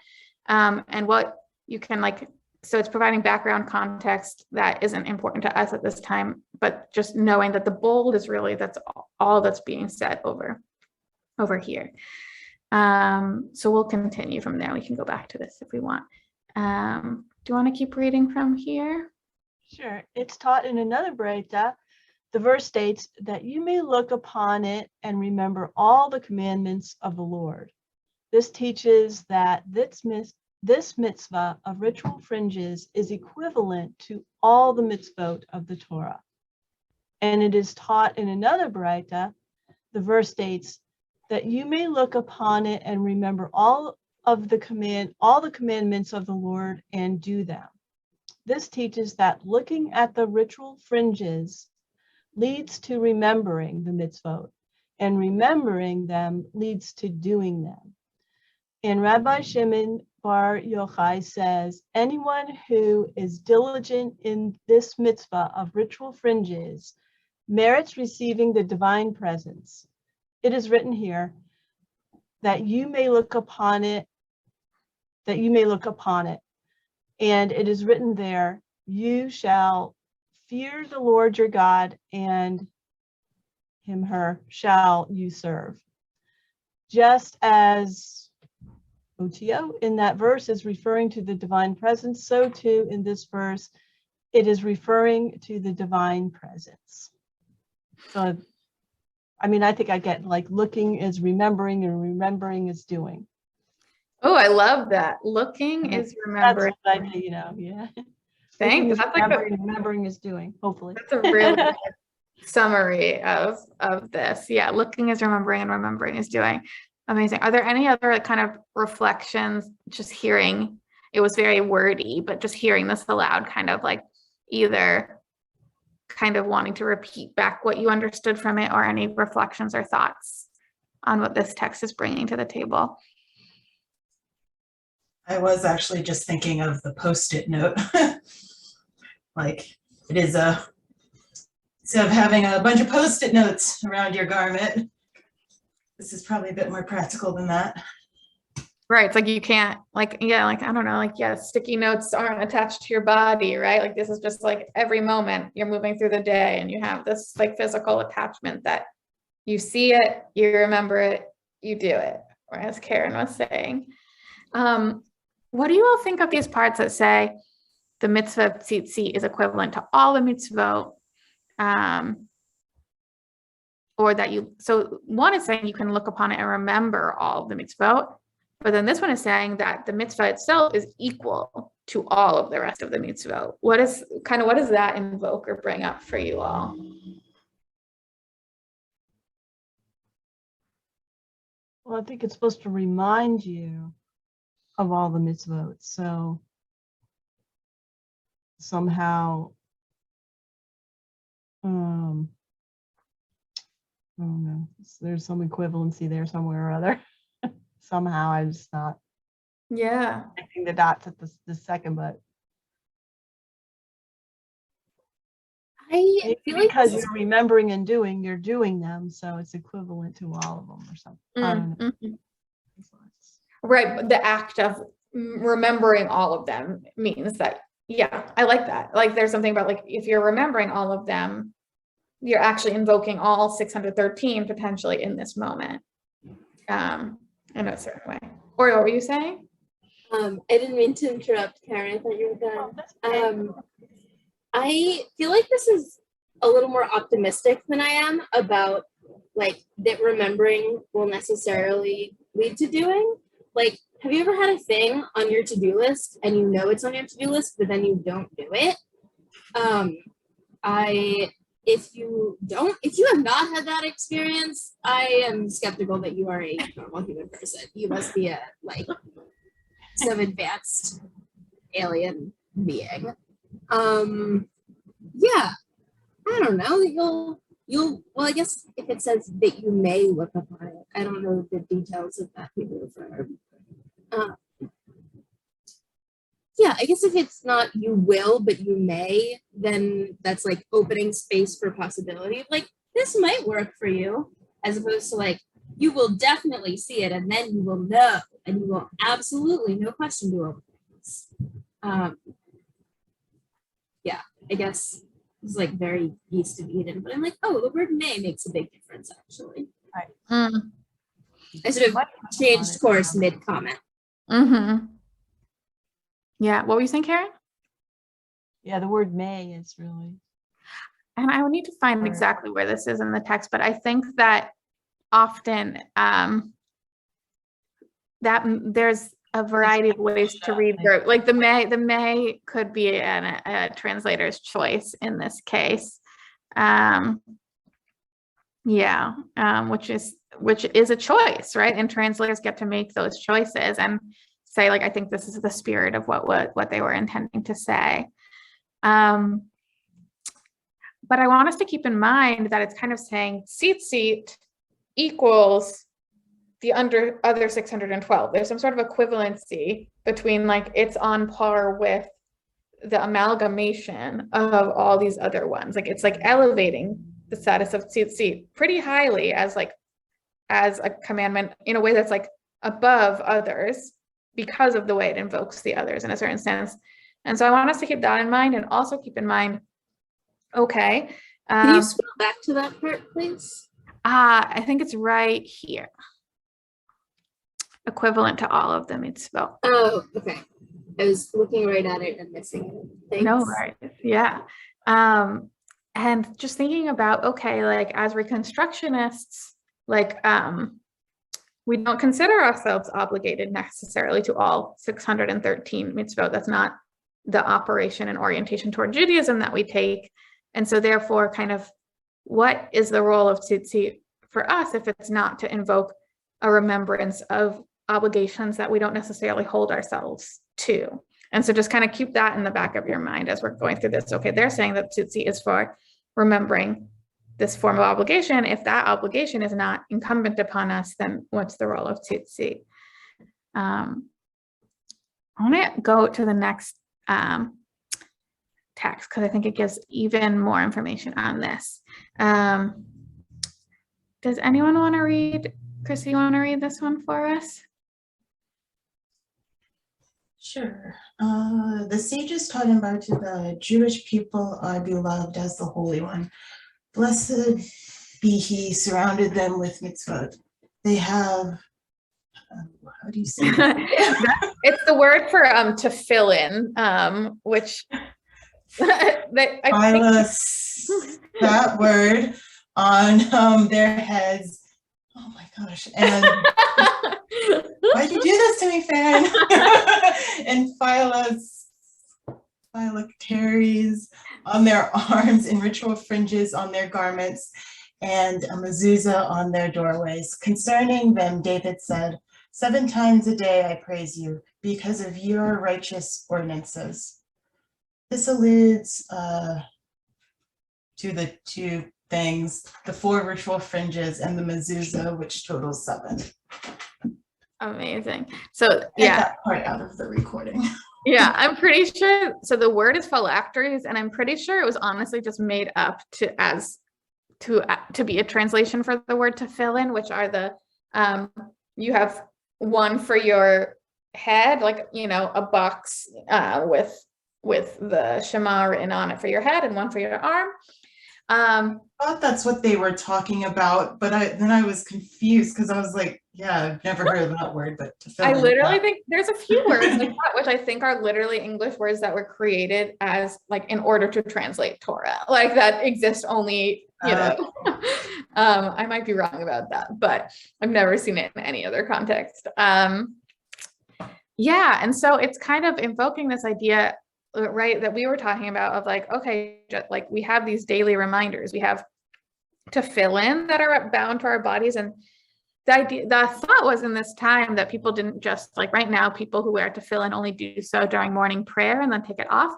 [SPEAKER 1] And what you can like, so it's providing background context that isn't important to us at this time, but just knowing that the bold is really, that's all that's being said over here. So we'll continue from there. We can go back to this if we want. Do you want to keep reading from here?
[SPEAKER 2] Sure. It's taught in another Breita. The verse states that you may look upon it and remember all the commandments of the Lord. This teaches that this mitzvah of ritual fringes is equivalent to all the mitzvot of the Torah. And it is taught in another Breita. The verse states that you may look upon it and remember all the commandments of the Lord and do them. This teaches that looking at the ritual fringes leads to remembering the mitzvot, and remembering them leads to doing them. And Rabbi Shimon Bar Yochai says, anyone who is diligent in this mitzvah of ritual fringes merits receiving the divine presence. It is written here that you may look upon it, And it is written there, you shall fear the Lord your God, and him, her, shall you serve. Just as OTO in that verse is referring to the divine presence, so too in this verse, it is referring to the divine presence. So, I mean, I think I get like looking is remembering and remembering is doing.
[SPEAKER 1] Oh, I love that. Looking is remembering.
[SPEAKER 2] That's what I do, yeah.
[SPEAKER 1] Thanks.
[SPEAKER 2] That's like remembering is doing, hopefully.
[SPEAKER 1] That's a really good summary of this. Yeah, looking is remembering and remembering is doing. Amazing. Are there any other kind of reflections, just hearing, it was very wordy, but just hearing this aloud kind of like either kind of wanting to repeat back what you understood from it, or any reflections or thoughts on what this text is bringing to the table.
[SPEAKER 3] I was actually just thinking of the Post-it note. Like, it is instead of having a bunch of Post-it notes around your garment, this is probably a bit more practical than that.
[SPEAKER 1] Right. It's like you can't, like, yeah, like, I don't know, like, yeah, sticky notes aren't attached to your body, right? Like, this is just like every moment you're moving through the day and you have this like physical attachment that you see it, you remember it, you do it, or as Karen was saying. What do you all think of these parts that say the mitzvah of tzitzit is equivalent to all the mitzvot? Or that you, so one is saying you can look upon it and remember all of the mitzvot, but then this one is saying that the mitzvah itself is equal to all of the rest of the mitzvot. What does that invoke or bring up for you all?
[SPEAKER 2] Well, I think it's supposed to remind you of all the mitzvot. So somehow, I don't know, there's some equivalency there somewhere or other. Somehow I'm just not connecting the dots at the second, but
[SPEAKER 4] I feel like
[SPEAKER 2] because you're remembering and you're doing them, so it's equivalent to all of them or something. I don't know.
[SPEAKER 1] Right, but the act of remembering all of them means that, yeah, I like that. Like, there's something about, like, if you're remembering all of them, you're actually invoking all 613 potentially in this moment, in a certain way. Or what were you saying?
[SPEAKER 4] I didn't mean to interrupt, Karen. I thought you were done. I feel like this is a little more optimistic than I am about, like, that remembering will necessarily lead to doing. Like, have you ever had a thing on your to-do list and you know it's on your to-do list, but then you don't do it? If you have not had that experience, I am skeptical that you are a normal human person. You must be some advanced alien being. Yeah, I don't know. Well, I guess if it says that you may look upon it, I don't know the details of that people refer. Yeah, I guess if it's not you will, but you may, then that's like opening space for possibility. Like, this might work for you, as opposed to like, you will definitely see it and then you will know, and you will absolutely, no question, do it. Yeah, I guess it's like very East of Eden, but I'm like, oh, the word may makes a big difference, actually.
[SPEAKER 2] Right.
[SPEAKER 4] I sort of changed course mid-comment.
[SPEAKER 1] Yeah, what were you saying, Karen?
[SPEAKER 2] Yeah, the word may is really.
[SPEAKER 1] And I would need to find exactly where this is in the text, but I think that often that there's a variety of ways to read verb. Like the may could be a translator's choice in this case. Which is a choice, right? And translators get to make those choices and say, like, I think this is the spirit of what they were intending to say. But I want us to keep in mind that it's kind of saying tzitzit equals the other 612. There's some sort of equivalency between, like, it's on par with the amalgamation of all these other ones. Like, it's like elevating the status of tzitzit pretty highly as a commandment in a way that's like above others because of the way it invokes the others in a certain sense. And so I want us to keep that in mind, and also keep in mind, okay.
[SPEAKER 4] Can you scroll back to that part, please?
[SPEAKER 1] I think it's right here. Equivalent to all of the mitzvot.
[SPEAKER 4] Oh, okay. I was looking right at it and missing it. Thanks.
[SPEAKER 1] No, right. Yeah. And just thinking about, okay, like, as Reconstructionists, like, we don't consider ourselves obligated necessarily to all 613 mitzvot. That's not the operation and orientation toward Judaism that we take. And so therefore, kind of, what is the role of tzitzit for us if it's not to invoke a remembrance of obligations that we don't necessarily hold ourselves to? And so just kind of keep that in the back of your mind as we're going through this. Okay, they're saying that tzitzit is for remembering this form of obligation. If that obligation is not incumbent upon us, then what's the role of tzitzit? I want to go to the next text because I think it gives even more information on this. Does anyone want to read? Chrissy, you want to read this one for us?
[SPEAKER 3] Sure. The sages taught in Bar the Jewish people are beloved as the Holy One. Blessed be he, surrounded them with mitzvot. They have, how do you say that?
[SPEAKER 1] It's the word for to fill in, which
[SPEAKER 3] that word on their heads. Oh my gosh. And why'd you do this to me, Faryn? And phylacteries on their arms and ritual fringes on their garments and a mezuzah on their doorways. Concerning them, David said, 7 times a day I praise you because of your righteous ordinances. This alludes to the 2 things, the 4 ritual fringes and the mezuzah, which totals 7.
[SPEAKER 1] Amazing. So
[SPEAKER 3] Get that part out of the recording.
[SPEAKER 1] Yeah, I'm pretty sure. So the word is phylacteries, and I'm pretty sure it was honestly just made up to be a translation for the word to fill in, which are the you have one for your head, like a box with the Shema written on it for your head, and one for your arm.
[SPEAKER 3] I thought that's what they were talking about, but then I was confused because I was like, yeah, I've never heard of that word, but
[SPEAKER 1] I literally think there's a few words like that, which I think are literally English words that were created as like in order to translate Torah, like that exist only, I might be wrong about that, but I've never seen it in any other context. And so it's kind of invoking this idea, right, that we were talking about of like, okay, like we have these daily reminders, we have to fill in that are bound to our bodies. And the thought was in this time that people didn't just like right now, people who wear tefillin only do so during morning prayer and then take it off.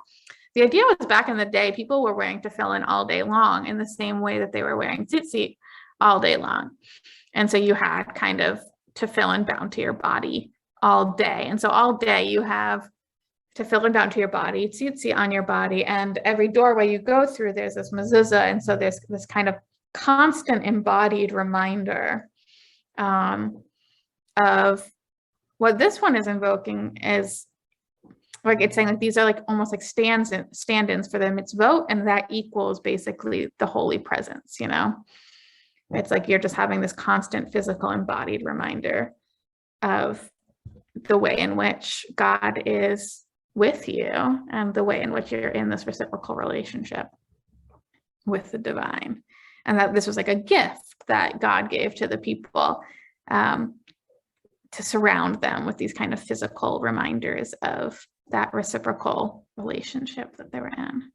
[SPEAKER 1] The idea was back in the day, people were wearing tefillin all day long in the same way that they were wearing tzitzit all day long. And so you had kind of tefillin bound to your body all day. And so all day you have tefillin bound to your body, tzitzit on your body, and every doorway you go through, there's this mezuzah. And so there's this kind of constant embodied reminder of what this one is invoking is like it's saying like these are like almost like stand-ins for the mitzvot, and that equals basically the holy presence. It's like you're just having this constant physical embodied reminder of the way in which God is with you and the way in which you're in this reciprocal relationship with the divine, and that this was like a gift that God gave to the people to surround them with these kind of physical reminders of that reciprocal relationship that they were in.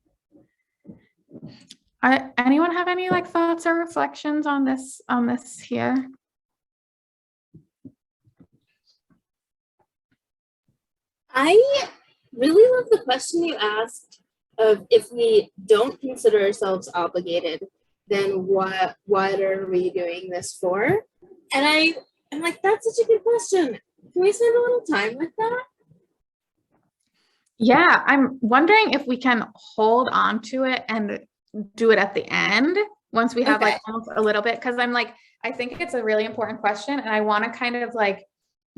[SPEAKER 1] Anyone have any like thoughts or reflections on this here?
[SPEAKER 4] I really love the question you asked of if we don't consider ourselves obligated, then what are we doing this for? And I'm like, that's such a good question. Can we spend a little time with that?
[SPEAKER 1] Yeah, I'm wondering if we can hold on to it and do it at the end once we have like almost a little bit, because I'm like, I think it's a really important question, and I want to kind of like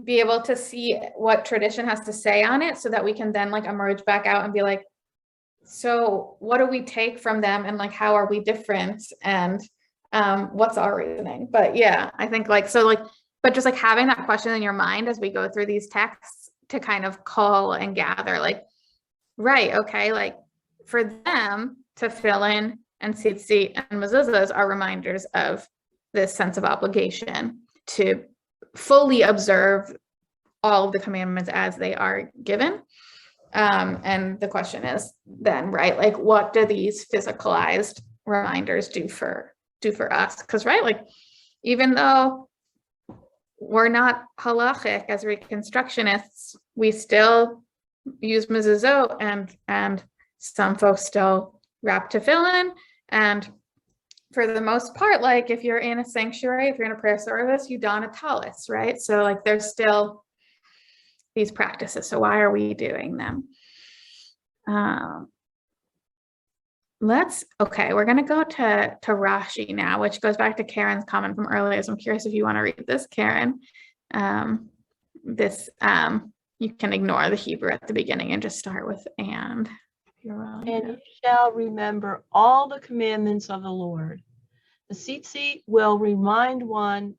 [SPEAKER 1] be able to see what tradition has to say on it so that we can then like emerge back out and be like, so what do we take from them, and like how are we different, and what's our reasoning? But yeah, I think like so like, but just like having that question in your mind as we go through these texts to kind of cull and gather like, right, okay, like for them tefillin and tzitzit and mezuzahs are reminders of this sense of obligation to fully observe all of the commandments as they are given. And the question is then, right, like what do these physicalized reminders do for us? Because right, like even though we're not halachic as reconstructionists, we still use mezuzot, and some folks still wrap tefillin, And for the most part, like if you're in a sanctuary, if you're in a prayer service, you don a tallis, right? So like there's still these practices. So why are we doing them? Okay, we're going to go to Rashi now, which goes back to Karen's comment from earlier. So I'm curious if you want to read this, Karen. You can ignore the Hebrew at the beginning and just start with and.
[SPEAKER 2] And you shall remember all the commandments of the Lord. The tzitzit will remind one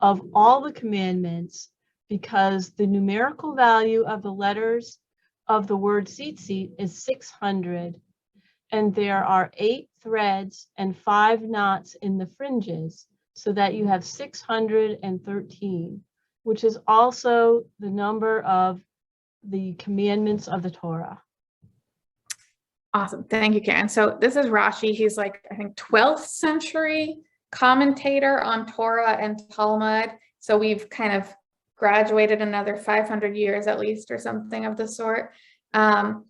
[SPEAKER 2] of all the commandments, because the numerical value of the letters of the word tzitzit is 600, and there are 8 threads and 5 knots in the fringes, so that you have 613, which is also the number of the commandments of the Torah.
[SPEAKER 1] Awesome. Thank you, Karen. So this is Rashi. He's like, I think 12th century commentator on Torah and Talmud. So we've kind of graduated another 500 years at least or something of the sort. And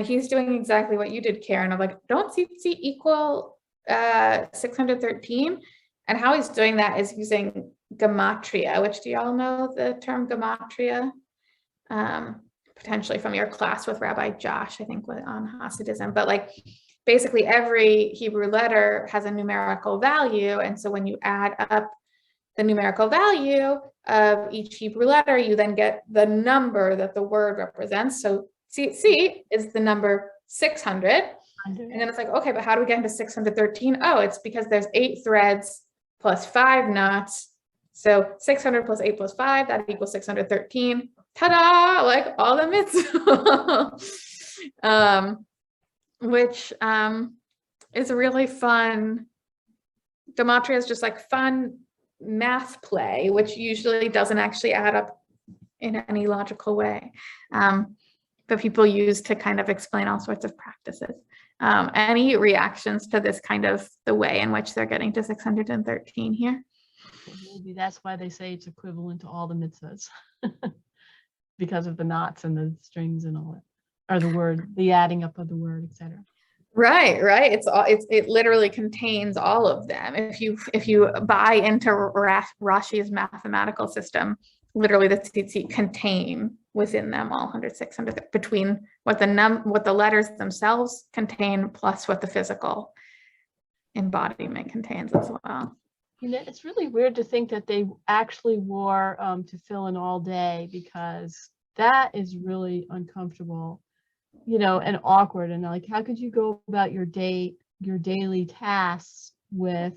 [SPEAKER 1] he's doing exactly what you did, Karen, of like, don't tzitzit equal 613? And how he's doing that is using gematria, which do y'all know the term gematria? Potentially from your class with Rabbi Josh, I think on Hasidism, but like basically every Hebrew letter has a numerical value. And so when you add up the numerical value of each Hebrew letter, you then get the number that the word represents. So tzitzit is the number 600. And then it's like, okay, but how do we get into 613? Oh, it's because there's 8 threads plus 5 knots. So 600 plus 8 plus 5, that equals 613. Ta-da! Like all the mitzvah, which is a really fun. Gematria is just like fun math play, which usually doesn't actually add up in any logical way, but people use to kind of explain all sorts of practices. Any reactions to this kind of the way in which they're getting to 613 here?
[SPEAKER 2] Maybe that's why they say it's equivalent to all the mitzvahs. Because of the knots and the strings and all that, or the word, the adding up of the word, etc.
[SPEAKER 1] Right. It literally contains all of them. If you buy into Rashi's mathematical system, literally the tzitzit contain within them all 600 between what the letters themselves contain plus what the physical embodiment contains as well.
[SPEAKER 2] You know, it's really weird to think that they actually wore tefillin all day, because that is really uncomfortable, you know, and awkward. And like, how could you go about your daily tasks with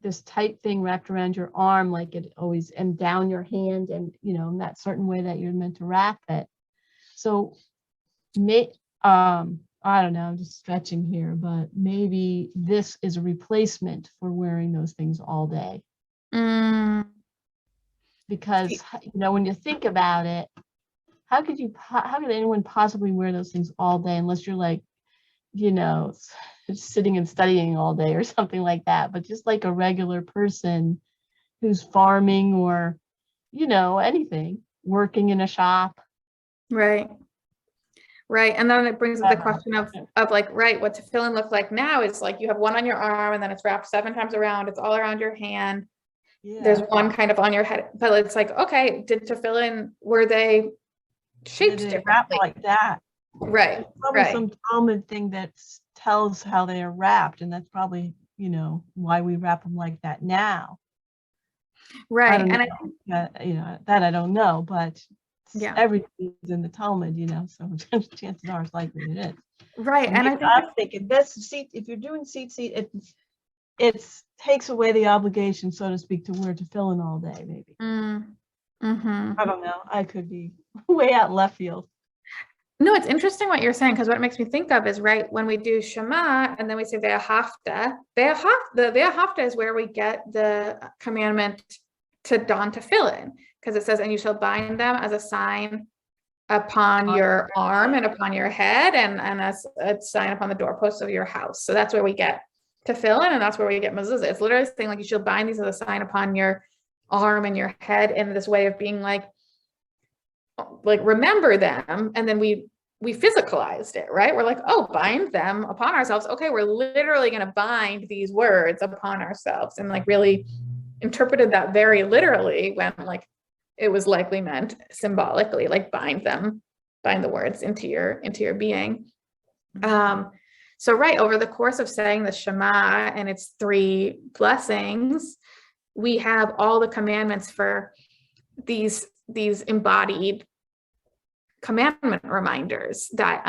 [SPEAKER 2] this tight thing wrapped around your arm, like it always, and down your hand, and you know, in that certain way that you're meant to wrap it. So, I don't know, I'm just stretching here, but maybe this is a replacement for wearing those things all day. Because, you know, when you think about it, how could anyone possibly wear those things all day unless you're like, you know, sitting and studying all day or something like that. But just like a regular person who's farming or, you know, anything, working in a shop.
[SPEAKER 1] Right. And then it brings up the question of like, right, what tefillin look like now is like you have one on your arm and then it's wrapped 7 times around. It's all around your hand. Yeah. There's one kind of on your head, but it's like, okay, did tefillin, were they shaped differently?
[SPEAKER 2] Like that.
[SPEAKER 1] Right.
[SPEAKER 2] There's probably some Talmud thing that tells how they are wrapped, and that's probably, you know, why we wrap them like that now.
[SPEAKER 1] Right.
[SPEAKER 2] You know, that I don't know, but
[SPEAKER 1] yeah,
[SPEAKER 2] everything's in the Talmud, you know, so chances are it's likely it is.
[SPEAKER 1] Right.
[SPEAKER 2] And I'm thinking if you're doing tzitzit, it takes away the obligation, so to speak, to wear tefillin all day, maybe. I don't know. I could be way out left field.
[SPEAKER 1] No, it's interesting what you're saying, because what it makes me think of is, right, when we do Shema and then we say Ve'ahavta, the Ve'ahavta is where we get the commandment to don tefillin, because it says, and you shall bind them as a sign upon your arm and upon your head and as a sign upon the doorposts of your house. So that's where we get tefillin, and that's where we get mezuzah. It's literally saying like you shall bind these as a sign upon your arm and your head, in this way of being like remember them, and then we we physicalized it, right? We're like, oh, bind them upon ourselves. Okay, we're literally going to bind these words upon ourselves, and like really interpreted that very literally when like it was likely meant symbolically, like bind the words into your being. So right, over the course of saying the Shema and its 3 blessings, we have all the commandments for these embodied commandment reminders that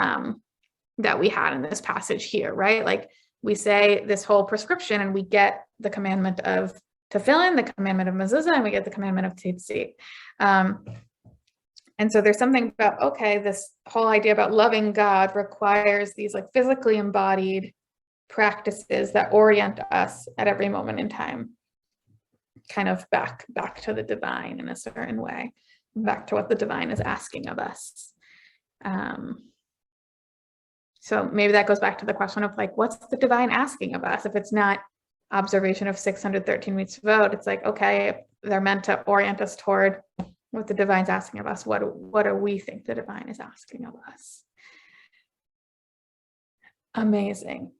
[SPEAKER 1] we had in this passage here, right? Like we say this whole prescription and we get the commandment of tefillin, the commandment of mezuzah, and we get the commandment of tzitzit. And so there's something about, okay, this whole idea about loving God requires these like physically embodied practices that orient us at every moment in time, kind of back to the divine in a certain way, back to what the divine is asking of us. So maybe that goes back to the question of like, what's the divine asking of us? If it's not observation of 613 mitzvot, it's like, okay, they're meant to orient us toward what the divine's asking of us. What do we think the divine is asking of us? Amazing.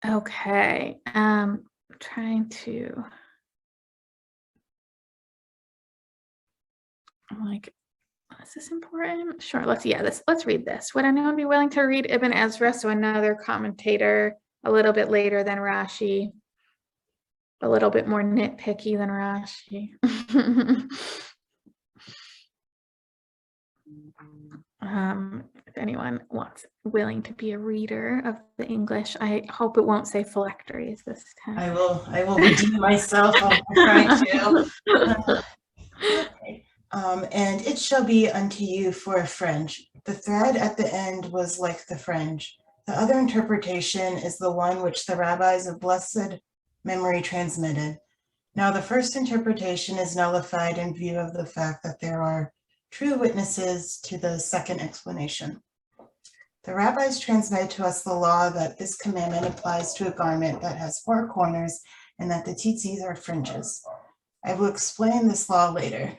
[SPEAKER 1] Okay. Trying to, I'm like, is this important? Sure. Let's read this. Would anyone be willing to read Ibn Ezra? So another commentator a little bit later than Rashi, a little bit more nitpicky than Rashi. If anyone willing to be a reader of the English, I hope it won't say phylacteries this time.
[SPEAKER 3] I will redeem myself. I'll try to. Okay. And it shall be unto you for a fringe. The thread at the end was like the fringe. The other interpretation is the one which the rabbis of blessed memory transmitted. Now, the first interpretation is nullified in view of the fact that there are true witnesses to the second explanation. The rabbis transmitted to us the law that this commandment applies to a garment that has 4 corners and that the tzitzit are fringes. I will explain this law later.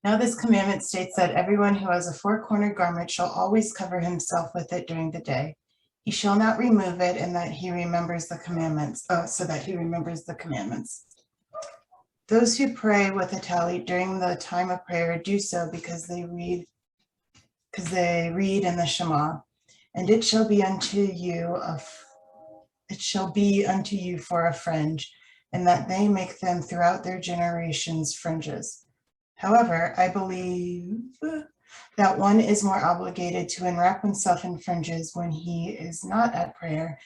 [SPEAKER 3] Now this commandment states that everyone who has a 4-cornered garment shall always cover himself with it during the day. He shall not remove it, and that he remembers the commandments, so that he remembers the commandments. Those who pray with a tallit during the time of prayer do so because they read in the Shema, and it shall be unto you for a fringe, and that they make them throughout their generations fringes. However, I believe that one is more obligated to enwrap himself in fringes when he is not at prayer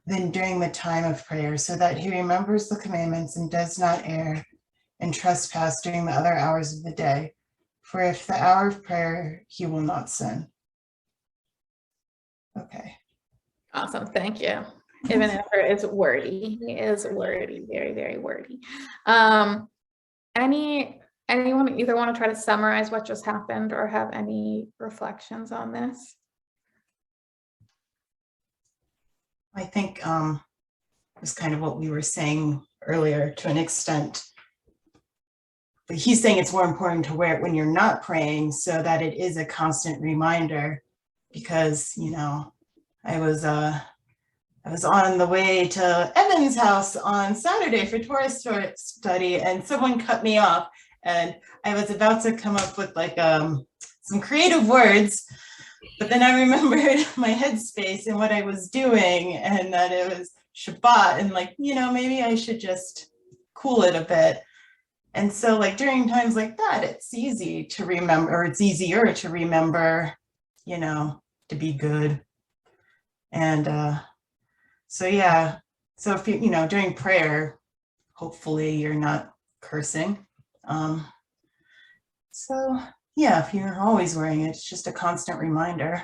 [SPEAKER 3] than during the time of prayer, so that he remembers the commandments and does not err and trespass during the other hours of the day. For if the hour of prayer, he will not sin. Okay.
[SPEAKER 1] Awesome. Thank you. Ibn Ezra is wordy. He is wordy, very, very wordy. Anyone either want to try to summarize what just happened or have any reflections on this?
[SPEAKER 3] I think it's kind of what we were saying earlier to an extent. But he's saying it's more important to wear it when you're not praying so that it is a constant reminder, because, you know, I was on the way to Evan's house on Saturday for Torah study, and someone cut me off, and I was about to come up with like some creative words, but then I remembered my headspace and what I was doing, and that it was Shabbat, and like, you know, maybe I should just cool it a bit. And so like during times like that, it's easy to remember, or it's easier to remember, you know, to be good. And so yeah, so if you know, during prayer, hopefully you're not cursing. So yeah, if you're always wearing it, it's just a constant reminder.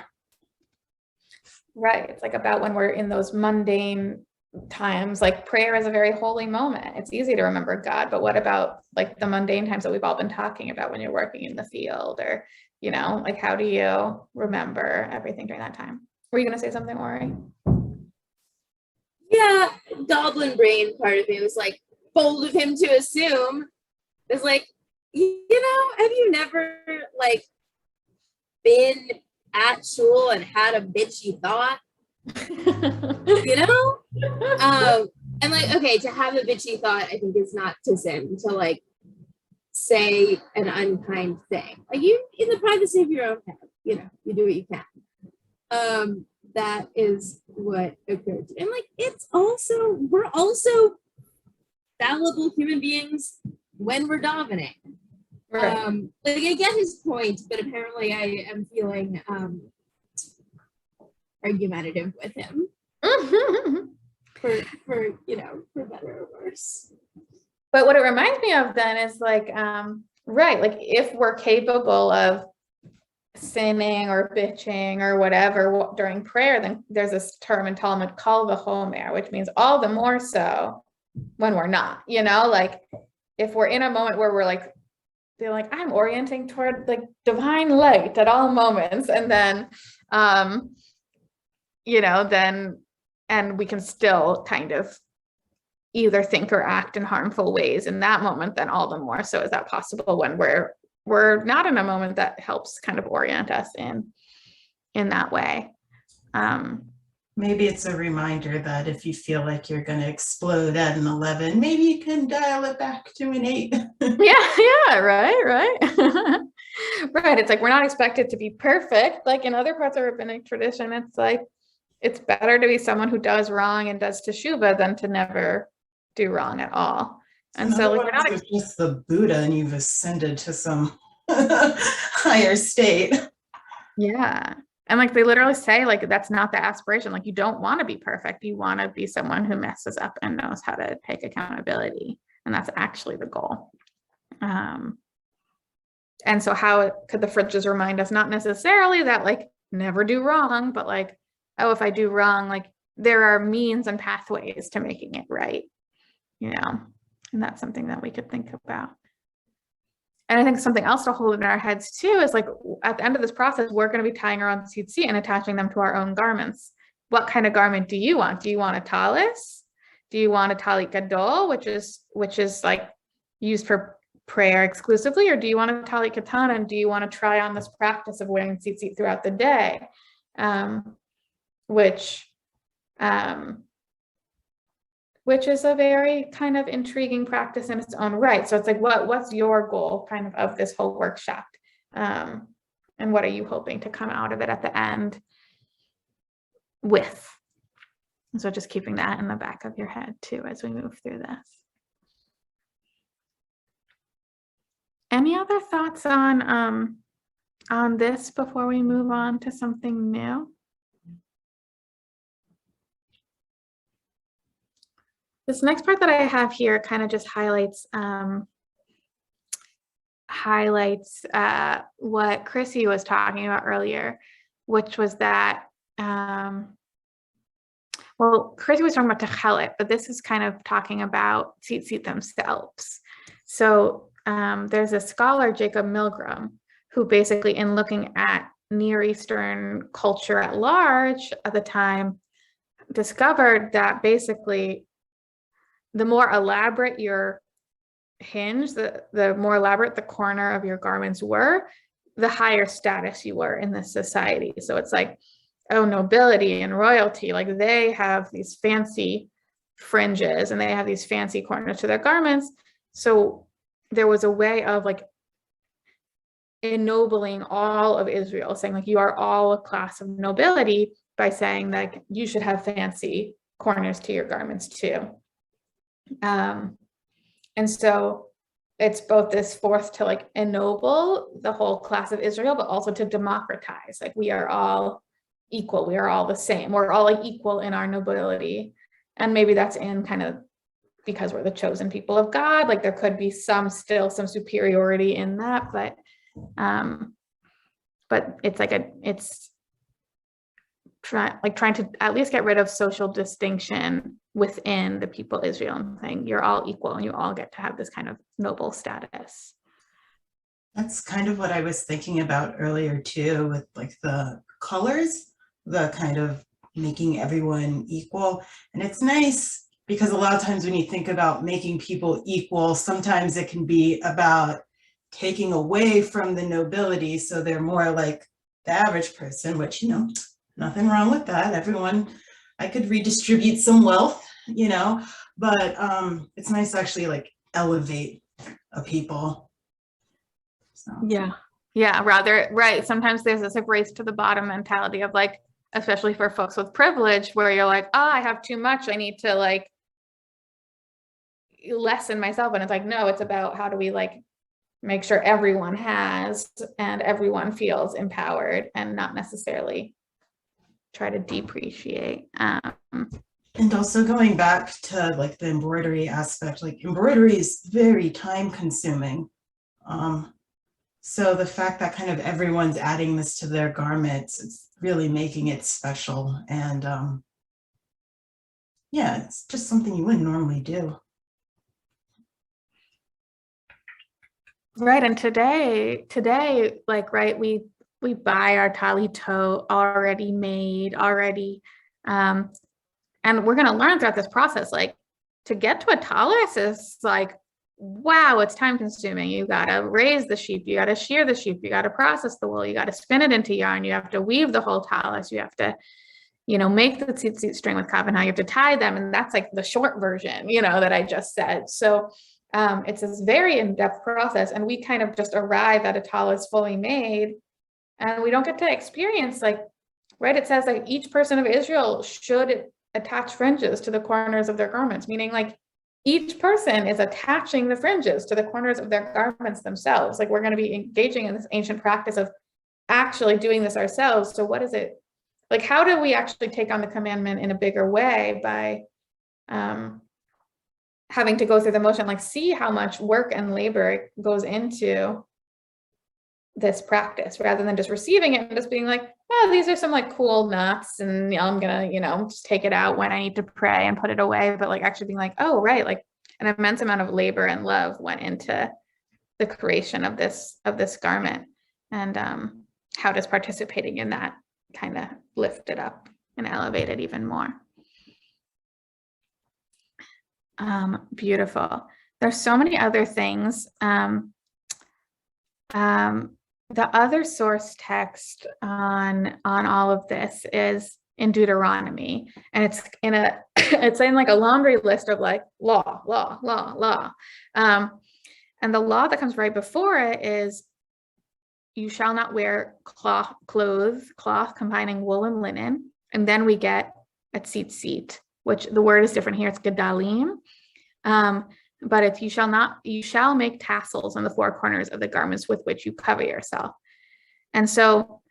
[SPEAKER 1] Right. It's like about when we're in those mundane times, like prayer is a very holy moment. It's easy to remember God, but what about like the mundane times that we've all been talking about when you're working in the field, or, you know, like how do you remember everything during that time? Were you going to say something, Ori?
[SPEAKER 4] Yeah, goblin brain part of me was like, bold of him to assume. It's like, you know, have you never like been at shul and had a bitchy thought? You know? And like, okay, to have a bitchy thought, I think is not to sin, to like say an unkind thing. Like you, in the privacy of your own head, you know, you do what you can. That is what occurred. And like, we're also fallible human beings when we're davening.
[SPEAKER 1] Right.
[SPEAKER 4] Like I get his point, but apparently I am feeling argumentative with him for you know, for better or worse.
[SPEAKER 1] But what it reminds me of then is like, right, like if we're capable of sinning or bitching or whatever during prayer, then there's this term in Talmud called the Homer, which means all the more so when we're not, you know, like if we're in a moment where we're like, they're like, I'm orienting toward like divine light at all moments. And then, you know, then, and we can still kind of either think or act in harmful ways in that moment, then all the more so is that possible when we're not in a moment that helps kind of orient us in that way.
[SPEAKER 3] Maybe it's a reminder that if you feel like you're going to explode at an 11, maybe you can dial it back to an 8.
[SPEAKER 1] Yeah, right. Right. It's like we're not expected to be perfect. Like in other parts of rabbinic tradition, it's like it's better to be someone who does wrong and does teshuvah than to never do wrong at all. And so like we're not
[SPEAKER 3] just the Buddha and you've ascended to some higher state.
[SPEAKER 1] Yeah. And like they literally say, like, that's not the aspiration. Like, you don't want to be perfect. You want to be someone who messes up and knows how to take accountability. And that's actually the goal. And so how could the fridges remind us, not necessarily that like never do wrong, but like, oh, if I do wrong, like there are means and pathways to making it right, you know, and that's something that we could think about. And I think something else to hold in our heads too is like at the end of this process, we're going to be tying our own tzitzit and attaching them to our own garments. What kind of garment do you want? Do you want a talis? Do you want a talit gadol, which is like used for prayer exclusively, or do you want a talit katana? And do you want to try on this practice of wearing tzitzit throughout the day, which is a very kind of intriguing practice in its own right. So it's like, what's your goal kind of this whole workshop? And what are you hoping to come out of it at the end with? And so just keeping that in the back of your head too, as we move through this. Any other thoughts on this before we move on to something new? This next part that I have here kind of just highlights what Chrissy was talking about earlier, which was that, well, Chrissy was talking about techelet, but this is kind of talking about tzitzit themselves. So there's a scholar, Jacob Milgram, who basically in looking at Near Eastern culture at large at the time, discovered that basically the more elaborate your hinge, the more elaborate the corner of your garments were, the higher status you were in this society. So it's like, oh, nobility and royalty, like they have these fancy fringes and they have these fancy corners to their garments. So there was a way of like ennobling all of Israel, saying like, you are all a class of nobility by saying that you should have fancy corners to your garments too. And so it's both this force to like ennoble the whole class of Israel, but also to democratize, like we are all equal, we are all the same, we're all like equal in our nobility. And maybe that's in kind of because we're the chosen people of God, like there could be some superiority in that, but it's like it's trying to at least get rid of social distinction within the people of Israel and saying you're all equal and you all get to have this kind of noble status.
[SPEAKER 3] That's kind of what I was thinking about earlier too, with like the colors, the kind of making everyone equal. And it's nice because a lot of times when you think about making people equal, sometimes it can be about taking away from the nobility, so they're more like the average person, which, you know, nothing wrong with that. Everyone, I could redistribute some wealth, you know, but it's nice to actually like elevate a people. So.
[SPEAKER 1] Yeah, rather, right. Sometimes there's this like race to the bottom mentality of like, especially for folks with privilege, where you're like, oh, I have too much, I need to like lessen myself. And it's like, no, it's about how do we like make sure everyone has and everyone feels empowered, and not necessarily try to depreciate.
[SPEAKER 3] And also going back to like the embroidery aspect, like embroidery is very time consuming. So the fact that kind of everyone's adding this to their garments, it's really making it special. And yeah, it's just something you wouldn't normally do.
[SPEAKER 1] Right. And today, like, right, we buy our tali tote already made, and we're going to learn throughout this process, like to get to a tallis is like, wow, it's time consuming. You got to raise the sheep, you got to shear the sheep, you got to process the wool, you got to spin it into yarn, you have to weave the whole tallis, you have to, you know, make the tzitzit string with kavana, you have to tie them. And that's like the short version, you know, that I just said. So it's this very in-depth process, and we kind of just arrive at a tallis fully made, and we don't get to experience like, right, it says like each person of Israel should attach fringes to the corners of their garments, meaning like each person is attaching the fringes to the corners of their garments themselves. Like we're going to be engaging in this ancient practice of actually doing this ourselves. So what is it? Like, how do we actually take on the commandment in a bigger way by having to go through the motion, like see how much work and labor goes into this practice, rather than just receiving it and just being like, oh, these are some like cool nuts, and you know, I'm gonna, you know, just take it out when I need to pray and put it away. But like actually being like, oh, right, like an immense amount of labor and love went into the creation of this garment. And how does participating in that kind of lift it up and elevate it even more? Beautiful. There's so many other things. The other source text on all of this is in Deuteronomy, and it's in a it's in like a laundry list of like law. And the law that comes right before it is, you shall not wear cloth combining wool and linen. And then we get a tzitzit, which the word is different here. It's gedalim. But if you shall make tassels on the four corners of the garments with which you cover yourself. And so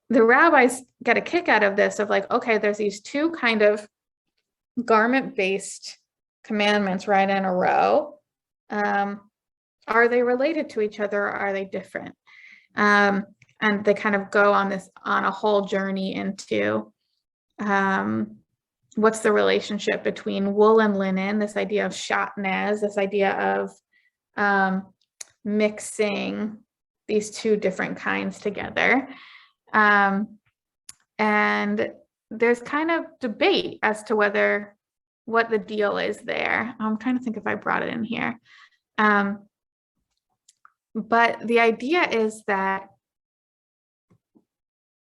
[SPEAKER 1] the rabbis get a kick out of this of like, okay, there's these two kind of garment-based commandments right in a row. Are they related to each other, or are they different? And they kind of go on a whole journey into what's the relationship between wool and linen, this idea of shatnez, this idea of mixing these two different kinds together. And there's kind of debate as to what the deal is there. I'm trying to think if I brought it in here. But the idea is that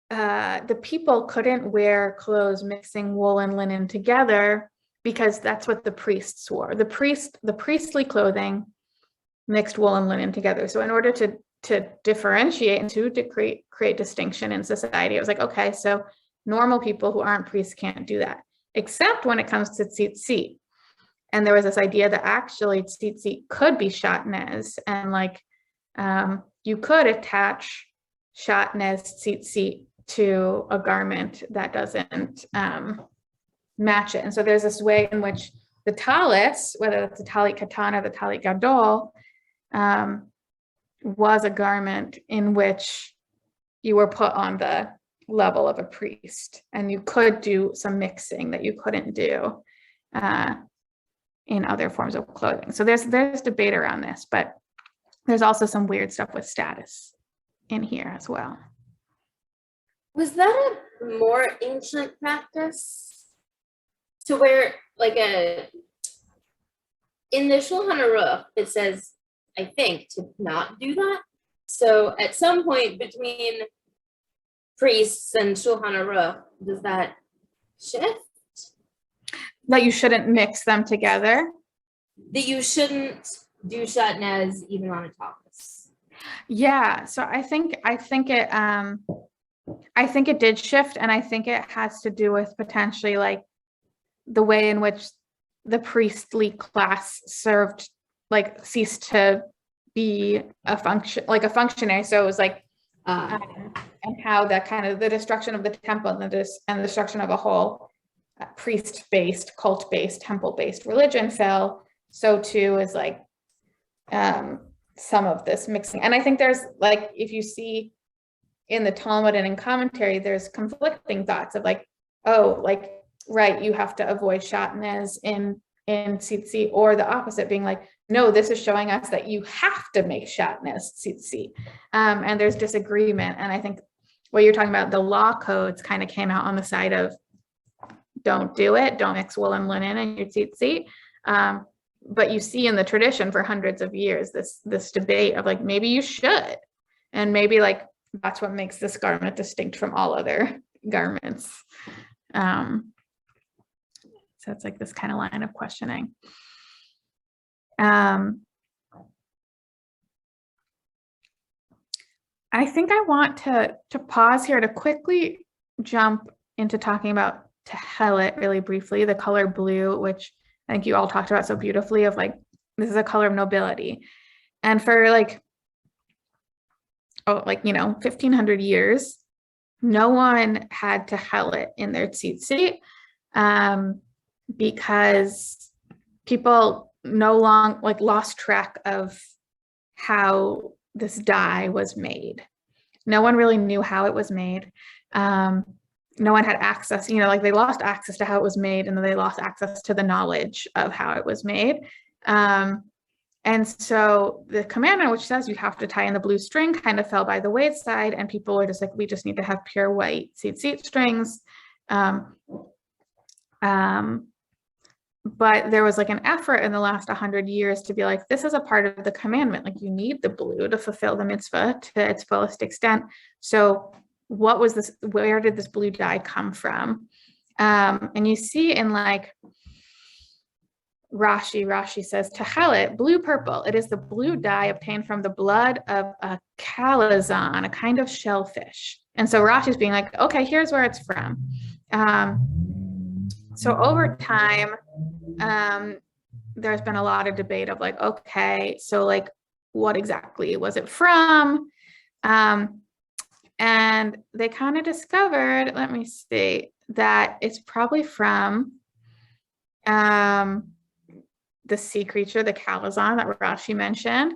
[SPEAKER 1] the people couldn't wear clothes mixing wool and linen together, because that's what the priests wore. The priestly clothing mixed wool and linen together. So in order to differentiate and to create distinction in society, it was like, okay, so normal people who aren't priests can't do that, except when it comes to tzitzit. And there was this idea that actually tzitzit could be shatnez, and like you could attach shatnez tzitzit to a garment that doesn't match it. And so there's this way in which the talis, whether it's the talit katan or the talit gadol, was a garment in which you were put on the level of a priest, and you could do some mixing that you couldn't do in other forms of clothing. So there's debate around this, but there's also some weird stuff with status in here as well.
[SPEAKER 4] Was that a more ancient practice to where, like, in the Shulchan Aruch, it says I think, to not do that. So at some point between priests and Shulchan Aruch, does that shift?
[SPEAKER 1] That you shouldn't mix them together.
[SPEAKER 4] That you shouldn't do shatnez even on a talis.
[SPEAKER 1] Yeah, so I think it did shift, and I think it has to do with potentially like the way in which the priestly class served, like ceased to be a functionary. So it was like, and how that kind of the destruction of the temple and the destruction of a whole priest-based, cult-based, temple-based religion fell. So too is like some of this mixing. And I think there's like, if you see in the Talmud and in commentary, there's conflicting thoughts of like, oh, like, right, you have to avoid shatnez in tzitzit, or the opposite, being like, no, this is showing us that you have to make shatnez tzitzit. And there's disagreement. And I think what you're talking about, the law codes kind of came out on the side of don't do it, don't mix wool and linen in your tzitzit. But you see in the tradition for hundreds of years, this debate of like, maybe you should, and maybe like, that's what makes this garment distinct from all other garments. So it's like this kind of line of questioning. I think I want to pause here to quickly jump into talking about tehelet really briefly, the color blue, which I think you all talked about so beautifully, of like, this is a color of nobility. And for like, 1,500 years, no one had tehelet in their tzitzit, because people no longer lost track of how this dye was made. No one really knew how it was made. No one had access, they lost access to how it was made, and then they lost access to the knowledge of how it was made. And so the commandment, which says you have to tie in the blue string, kind of fell by the wayside, and people were just like, we just need to have pure white tzitzit strings. But there was like an effort in the last 100 years to be like, this is a part of the commandment. Like, you need the blue to fulfill the mitzvah to its fullest extent. So what was this? Where did this blue dye come from? And you see in like Rashi says, tehelet, blue purple. It is the blue dye obtained from the blood of a chalazon, a kind of shellfish. And so Rashi's being like, okay, here's where it's from. So over time, there's been a lot of debate of like, okay, so like, what exactly was it from? And they kind of discovered, let me see, that it's probably from the sea creature, the chalazon that Rashi mentioned.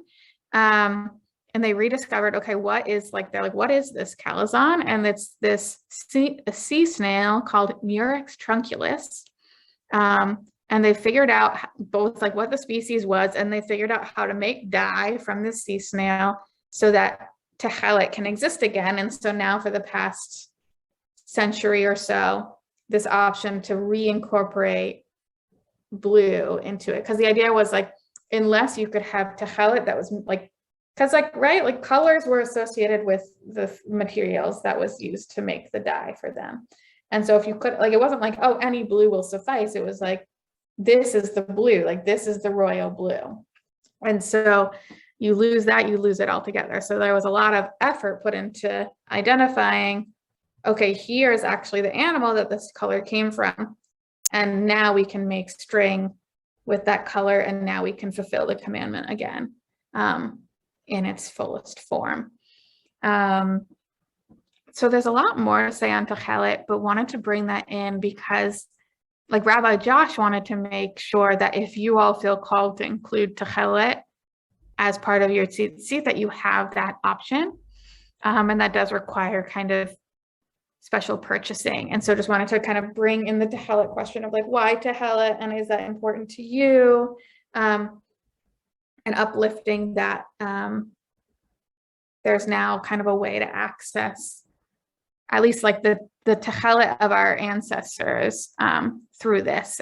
[SPEAKER 1] And they rediscovered, okay, what is this chalazon? And it's this sea snail called Murex trunculus. And they figured out both like what the species was, and they figured out how to make dye from this sea snail so that tehelet can exist again. And so now for the past century or so, this option to reincorporate blue into it, because the idea was like, unless you could have tehelet that was like, because like, right, like colors were associated with the materials that was used to make the dye for them. And so if you could, like, it wasn't like, oh, any blue will suffice. It was like, this is the blue, like this is the royal blue. And so you lose that, you lose it altogether. So there was a lot of effort put into identifying, okay, here's actually the animal that this color came from. And now we can make string with that color, and now we can fulfill the commandment again in its fullest form. So there's a lot more to say on tehelet, but wanted to bring that in because like Rabbi Josh wanted to make sure that if you all feel called to include tehelet as part of your tzitzit, that you have that option. And that does require kind of special purchasing. And so just wanted to kind of bring in the tehelet question of like, why tehelet, and is that important to you? And uplifting that there's now kind of a way to access at least like the tehelet of our ancestors through this.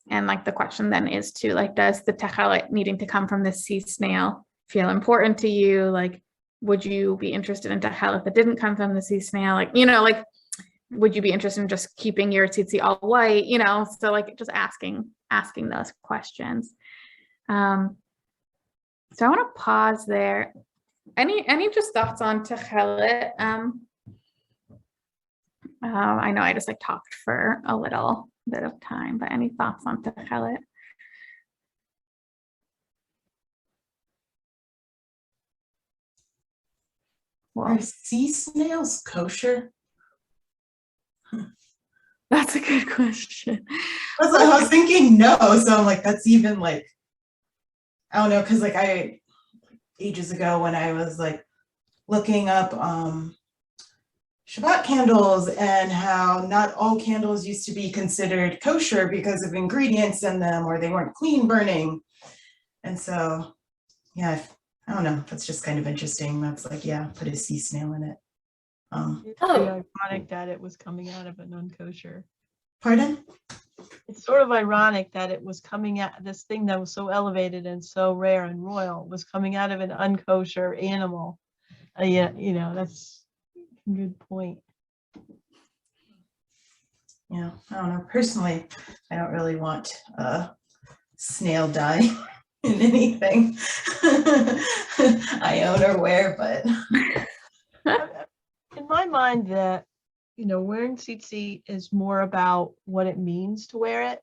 [SPEAKER 1] And like the question then is to like, does the techelet needing to come from the sea snail feel important to you? Like, would you be interested in techelet that didn't come from the sea snail? Like, like, would you be interested in just keeping your tzitzit all white? So like just asking those questions. So I want to pause there. Any just thoughts on techelet? I know I just like talked for a little bit of time, but any thoughts on techelet?
[SPEAKER 3] Are sea snails kosher?
[SPEAKER 1] That's a good question.
[SPEAKER 3] I was thinking no, so I'm like, that's even like, I don't know, because like ages ago when I was like looking up Shabbat candles and how not all candles used to be considered kosher because of ingredients in them, or they weren't clean burning. And so, yeah, I don't know, that's just kind of interesting. That's like, yeah, put a sea snail in it.
[SPEAKER 2] It's pretty ironic that it was coming out of a non-kosher.
[SPEAKER 3] Pardon?
[SPEAKER 2] It's sort of ironic that it was coming out, this thing that was so elevated and so rare and royal was coming out of an unkosher animal. Yeah, that's a good point.
[SPEAKER 3] Yeah, I don't know. Personally, I don't really want snail dye in anything I own or wear, but
[SPEAKER 2] in my mind, that wearing tzitzit is more about what it means to wear it,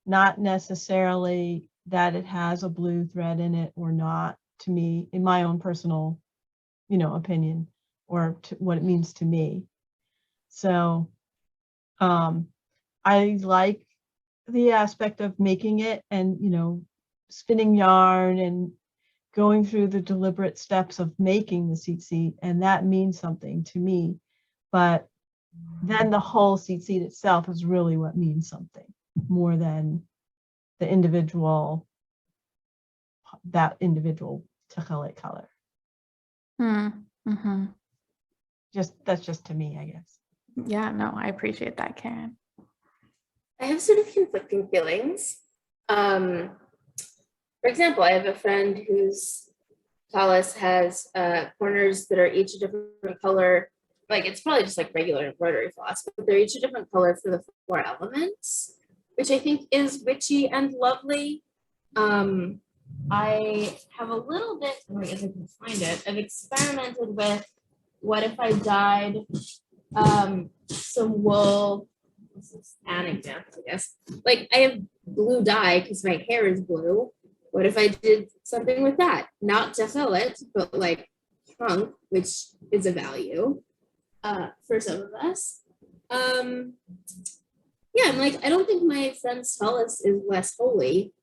[SPEAKER 2] not necessarily that it has a blue thread in it or not. To me, in my own personal, opinion, or what it means to me. So, I like the aspect of making it and spinning yarn and going through the deliberate steps of making the tzitzit, and that means something to me. But then the whole tzitzit itself is really what means something more than the individual techelet color.
[SPEAKER 1] Mm-hmm.
[SPEAKER 2] That's just to me, I guess.
[SPEAKER 1] Yeah, no, I appreciate that, Karen.
[SPEAKER 4] I have sort of conflicting feelings. For example, I have a friend whose tallis has corners that are each a different color. Like, it's probably just like regular embroidery floss, but they're each a different color for the 4 elements, which I think is witchy and lovely. I have a little bit, I guess I can find it. I've experimented with what if I dyed some wool. This is an example, I guess. Like, I have blue dye because my hair is blue. What if I did something with that? Not techelet, but like trunk, which is a value for some of us. Yeah, I'm like, I don't think my friend's tallis is less holy.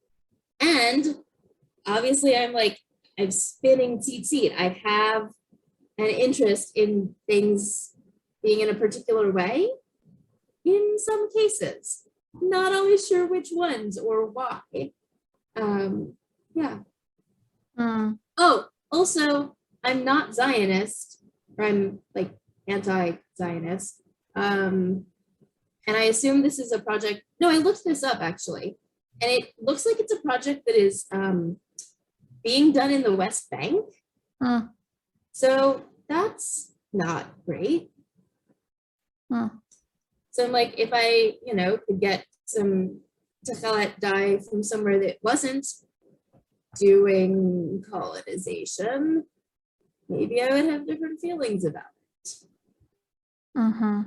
[SPEAKER 4] And obviously I'm spinning tzitzit. I have an interest in things being in a particular way in some cases. Not always sure which ones or why. Yeah. Oh, also, I'm not Zionist, or I'm like anti-Zionist. And I assume this is a project. No, I looked this up actually. And it looks like it's a project that is being done in the West Bank. So that's not great. So I'm like, if I, could get some techelet dye from somewhere that wasn't doing colonization, maybe I would have different feelings about it.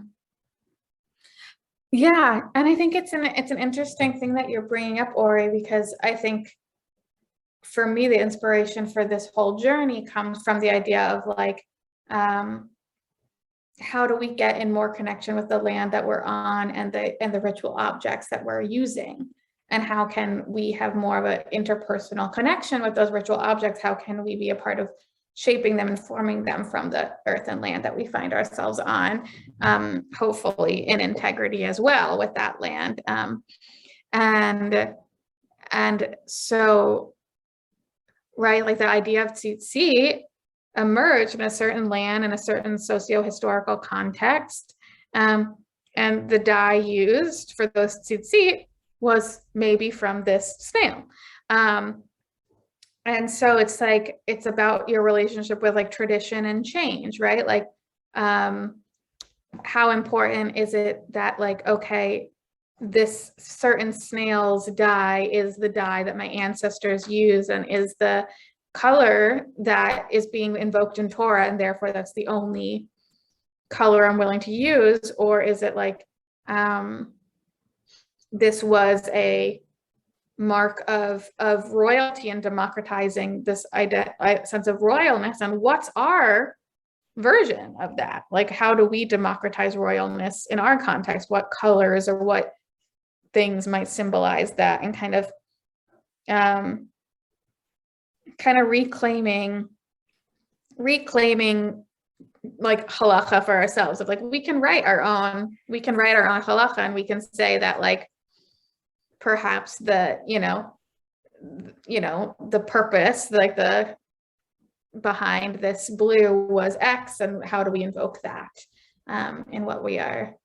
[SPEAKER 1] Yeah, and I think it's an interesting thing that you're bringing up, Ori, because I think for me the inspiration for this whole journey comes from the idea of like, how do we get in more connection with the land that we're on and the ritual objects that we're using? And how can we have more of an interpersonal connection with those ritual objects? How can we be a part of shaping them and forming them from the earth and land that we find ourselves on, hopefully in integrity as well with that land. And so, right, like the idea of tzitzit emerged in a certain land in a certain socio-historical context. And the dye used for those tzitzit was maybe from this snail. And so it's like, it's about your relationship with like tradition and change, right? Like, how important is it that like, okay, this certain snail's dye is the dye that my ancestors use and is the color that is being invoked in Torah, and therefore that's the only color I'm willing to use? Or is it like, this was a mark of royalty and democratizing this sense of royalness, and what's our version of that? Like, how do we democratize royalness in our context? What colors or what things might symbolize that? And kind of reclaiming like halacha for ourselves, of like, we can write our own halacha, and we can say that like, perhaps the, the purpose, like the behind this blue was X, and how do we invoke that in what we are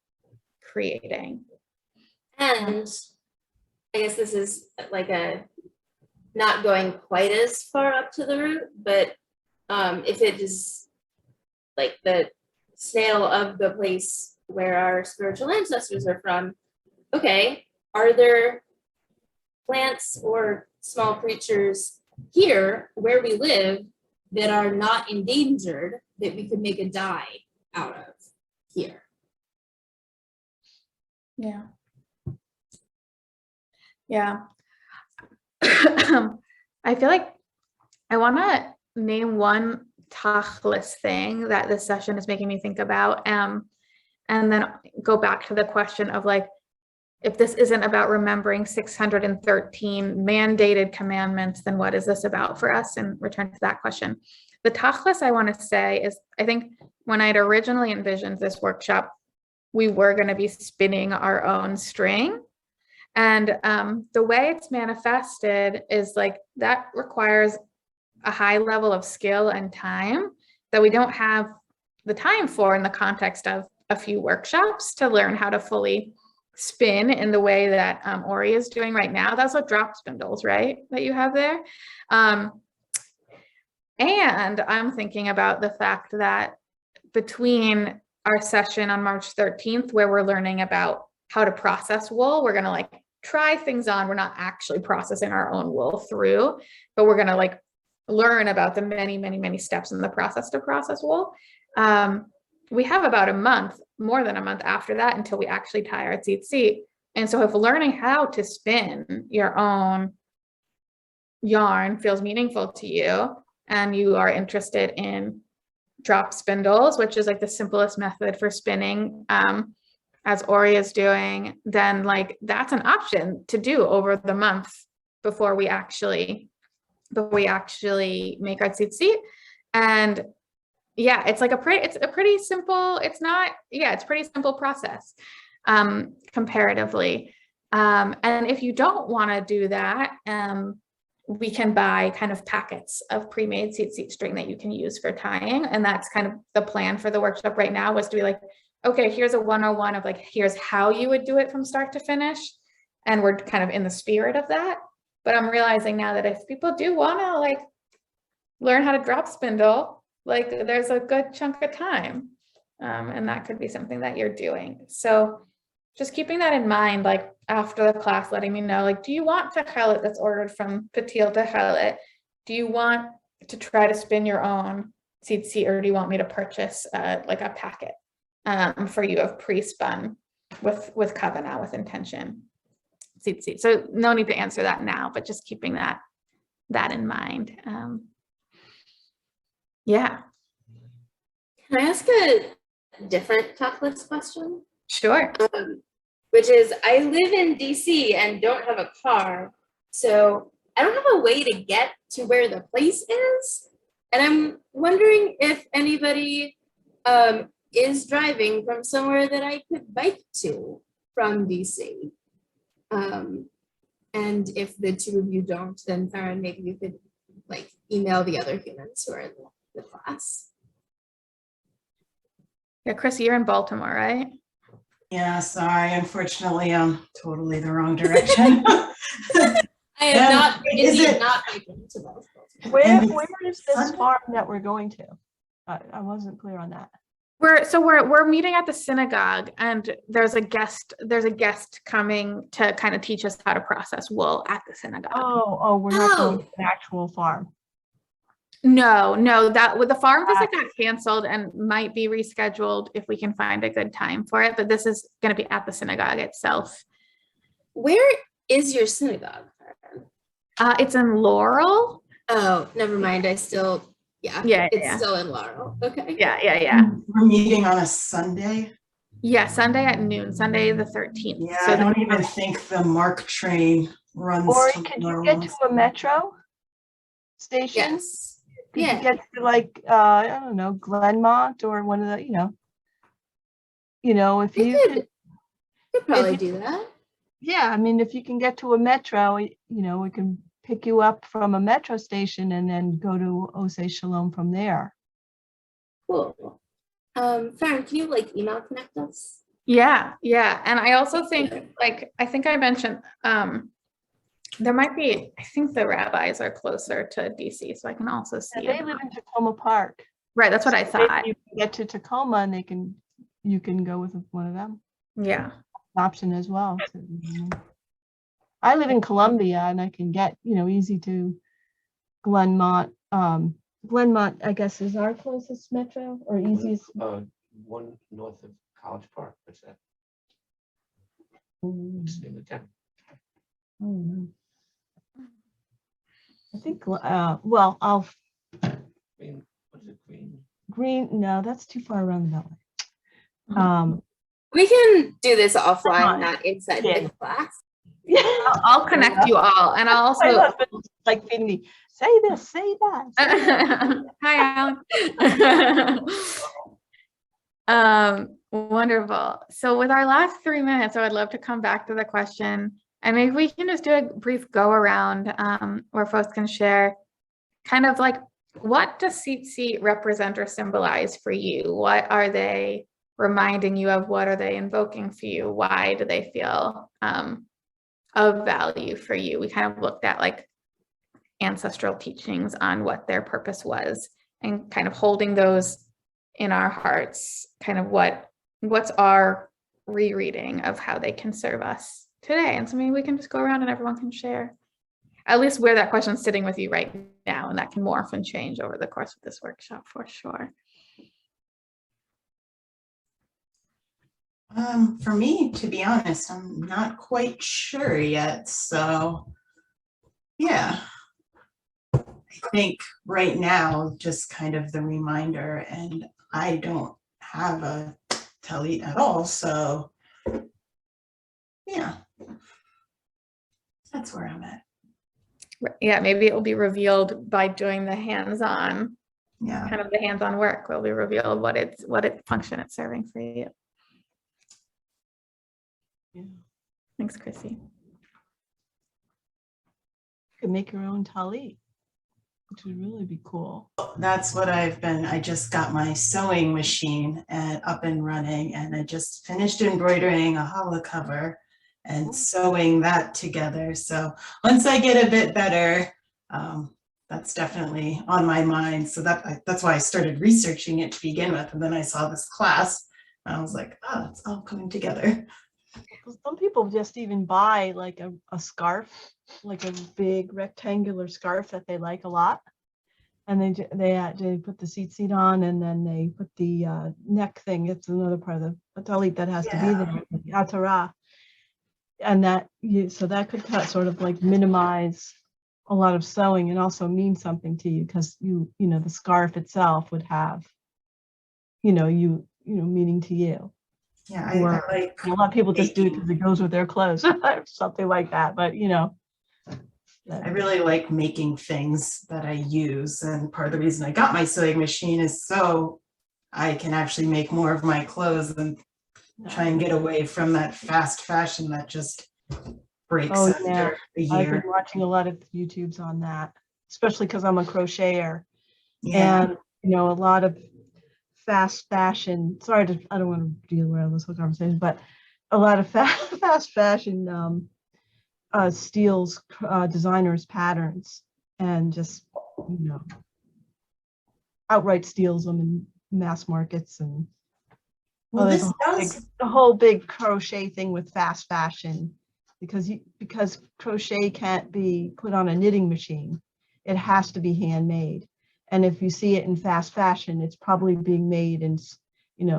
[SPEAKER 1] creating?
[SPEAKER 4] And I guess this is like a not going quite as far up to the root, but if it is like the snail of the place where our spiritual ancestors are from, okay, are there plants or small creatures here where we live that are not endangered that we could make a dye out of here?
[SPEAKER 1] Yeah. I feel like I want to name one tachlis thing that this session is making me think about, and then go back to the question of like, if this isn't about remembering 613 mandated commandments, then what is this about for us? And return to that question. The tachlis I want to say is, I think when I'd originally envisioned this workshop, we were going to be spinning our own string. And the way it's manifested is like, that requires a high level of skill and time that we don't have the time for in the context of a few workshops to learn how to fully spin in the way that Ori is doing right now. That's what drop spindles, right, that you have there. And I'm thinking about the fact that between our session on March 13th, where we're learning about how to process wool, we're going to like try things on. We're not actually processing our own wool through, but we're going to like learn about the many, many, many steps in the process to process wool. We have about a month, more than a month after that, until we actually tie our tzitzit. And so if learning how to spin your own yarn feels meaningful to you, and you are interested in drop spindles, which is like the simplest method for spinning, as Ori is doing, then like, that's an option to do over the month before we actually make our tzitzit. And yeah, it's like it's a pretty simple process, comparatively. And if you don't want to do that, we can buy kind of packets of pre-made tzitzit string that you can use for tying. And that's kind of the plan for the workshop right now, was to be like, okay, here's a 101 of like, here's how you would do it from start to finish. And we're kind of in the spirit of that. But I'm realizing now that if people do want to like learn how to drop spindle, like there's a good chunk of time, and that could be something that you're doing. So just keeping that in mind, like after the class, letting me know, like, do you want techelet that's ordered from Patil Techelet? Do you want to try to spin your own tzitzit, or do you want me to purchase like a packet for you of pre-spun with kavanah, with intention tzitzit? So no need to answer that now, but just keeping that in mind. Yeah.
[SPEAKER 4] Can I ask a different tachlis question?
[SPEAKER 1] Sure.
[SPEAKER 4] Which is, I live in DC and don't have a car, so I don't have a way to get to where the place is. And I'm wondering if anybody is driving from somewhere that I could bike to from DC. And if the two of you don't, then Faryn, maybe you could like email the other humans who are in the class.
[SPEAKER 1] Yeah, Chris, you're in Baltimore, right?
[SPEAKER 3] Yeah, sorry. Unfortunately, I'm totally the wrong direction.
[SPEAKER 4] I am
[SPEAKER 3] And
[SPEAKER 4] not
[SPEAKER 3] is
[SPEAKER 4] indeed
[SPEAKER 3] it-
[SPEAKER 4] not open to those.
[SPEAKER 2] Where
[SPEAKER 3] And it's
[SPEAKER 2] is this
[SPEAKER 3] Sunday?
[SPEAKER 2] farm that we're going to? I wasn't clear on that.
[SPEAKER 1] We're meeting at the synagogue, and there's a guest coming to kind of teach us how to process wool at the synagogue.
[SPEAKER 2] Oh, we're not going
[SPEAKER 4] Oh.
[SPEAKER 2] to an actual farm.
[SPEAKER 1] No, that with the farm visit got canceled and might be rescheduled if we can find a good time for it. But this is going to be at the synagogue itself.
[SPEAKER 4] Where is your synagogue?
[SPEAKER 1] It's in Laurel.
[SPEAKER 4] Oh, never mind. I still,
[SPEAKER 1] Yeah,
[SPEAKER 4] it's
[SPEAKER 1] yeah.
[SPEAKER 4] still in Laurel. Okay.
[SPEAKER 1] Yeah.
[SPEAKER 3] We're meeting on a Sunday.
[SPEAKER 1] Yeah, Sunday at noon, Sunday the 13th.
[SPEAKER 3] Yeah,
[SPEAKER 1] So
[SPEAKER 3] I don't even think the MARC train runs.
[SPEAKER 2] Or
[SPEAKER 3] to
[SPEAKER 2] could you
[SPEAKER 3] Laurel.
[SPEAKER 2] get to a metro station?
[SPEAKER 4] Yes.
[SPEAKER 2] Could you
[SPEAKER 4] Yeah.
[SPEAKER 2] get to like, I don't know, Glenmont or one of the, if
[SPEAKER 4] We
[SPEAKER 2] you
[SPEAKER 4] could probably
[SPEAKER 2] you-
[SPEAKER 4] do that.
[SPEAKER 2] yeah, I mean, if you can get to a metro, we can pick you up from a metro station and then go to Oseh Shalom from there.
[SPEAKER 4] Cool. Faryn, can you like email connect us?
[SPEAKER 1] yeah. And I also think, I think I mentioned, there might be, I think the rabbis are closer to DC, so I can also see
[SPEAKER 2] And they
[SPEAKER 1] it.
[SPEAKER 2] live in Tacoma Park.
[SPEAKER 1] Right, that's what I
[SPEAKER 2] Maybe
[SPEAKER 1] thought.
[SPEAKER 2] you can get to Tacoma and you can go with one of them.
[SPEAKER 1] Yeah.
[SPEAKER 2] Option as well. I live in Columbia and I can get, easy to Glenmont. Glenmont, I guess, is our closest metro or easiest.
[SPEAKER 5] One north of College Park. What's that? What's the name of the town?
[SPEAKER 2] I think, well, I'll
[SPEAKER 5] Green, what's it, Green?
[SPEAKER 2] Green, no, that's too far around the beltway.
[SPEAKER 4] We can do this offline,
[SPEAKER 2] Fine.
[SPEAKER 4] not inside
[SPEAKER 2] Yeah.
[SPEAKER 4] the class.
[SPEAKER 2] Yeah.
[SPEAKER 1] I'll connect you all, and I'll
[SPEAKER 2] My
[SPEAKER 1] also.
[SPEAKER 2] husband's like feeding me, say this, say that. Say that."
[SPEAKER 1] Hi, Alan. Wonderful. So with our last 3 minutes, I would love to come back to the question, and maybe we can just do a brief go around where folks can share kind of like, what does Tzitzit represent or symbolize for you? What are they reminding you of? What are they invoking for you? Why do they feel of value for you? We kind of looked at like ancestral teachings on what their purpose was and kind of holding those in our hearts, kind of what's our rereading of how they can serve us today. And so maybe we can just go around and everyone can share at least where that question's sitting with you right now, and that can morph and change over the course of this workshop for sure.
[SPEAKER 3] For me, to be honest, I'm not quite sure yet. So, yeah, I think right now, just kind of the reminder, and I don't have a talit at all. So, yeah, that's where I'm at.
[SPEAKER 1] Yeah, maybe it will be revealed by doing the hands-on,
[SPEAKER 3] Yeah.
[SPEAKER 1] kind of the hands-on work will be revealed what function it's serving for you.
[SPEAKER 2] Yeah.
[SPEAKER 1] Thanks, Chrissy.
[SPEAKER 2] You could make your own talit, which would really be cool.
[SPEAKER 3] That's what I just got my sewing machine up and running, and I just finished embroidering a challah cover and sewing that together. So once I get a bit better, that's definitely on my mind. So that's why I started researching it to begin with. And then I saw this class and I was like, oh, it's all coming together.
[SPEAKER 2] Some people just even buy like a scarf, like a big rectangular scarf that they like a lot. And they put the tzitzit on, and then they put the neck thing. It's another part of the talit that has to be there, the atara. And so that could sort of like minimize a lot of sewing and also mean something to you, because the scarf itself would have, meaning to you.
[SPEAKER 3] Yeah,
[SPEAKER 2] Or
[SPEAKER 3] I like
[SPEAKER 2] a lot of people just do it because it goes with their clothes, or something like that. But
[SPEAKER 3] I really like making things that I use, and part of the reason I got my sewing machine is so I can actually make more of my clothes and try and get away from that fast fashion that just breaks after a
[SPEAKER 2] I've been
[SPEAKER 3] year.
[SPEAKER 2] watching a lot of YouTubes on that, especially because I'm a crocheter.
[SPEAKER 3] Yeah,
[SPEAKER 2] And a lot of fast fashion. Sorry, I don't want to deal around this whole conversation, but a lot of fast fashion steals designers' patterns and just, outright steals them in mass markets. And
[SPEAKER 3] Well,
[SPEAKER 2] there's
[SPEAKER 3] this does,
[SPEAKER 2] the whole big crochet thing with fast fashion, because crochet can't be put on a knitting machine. It has to be handmade. And if you see it in fast fashion, it's probably being made in,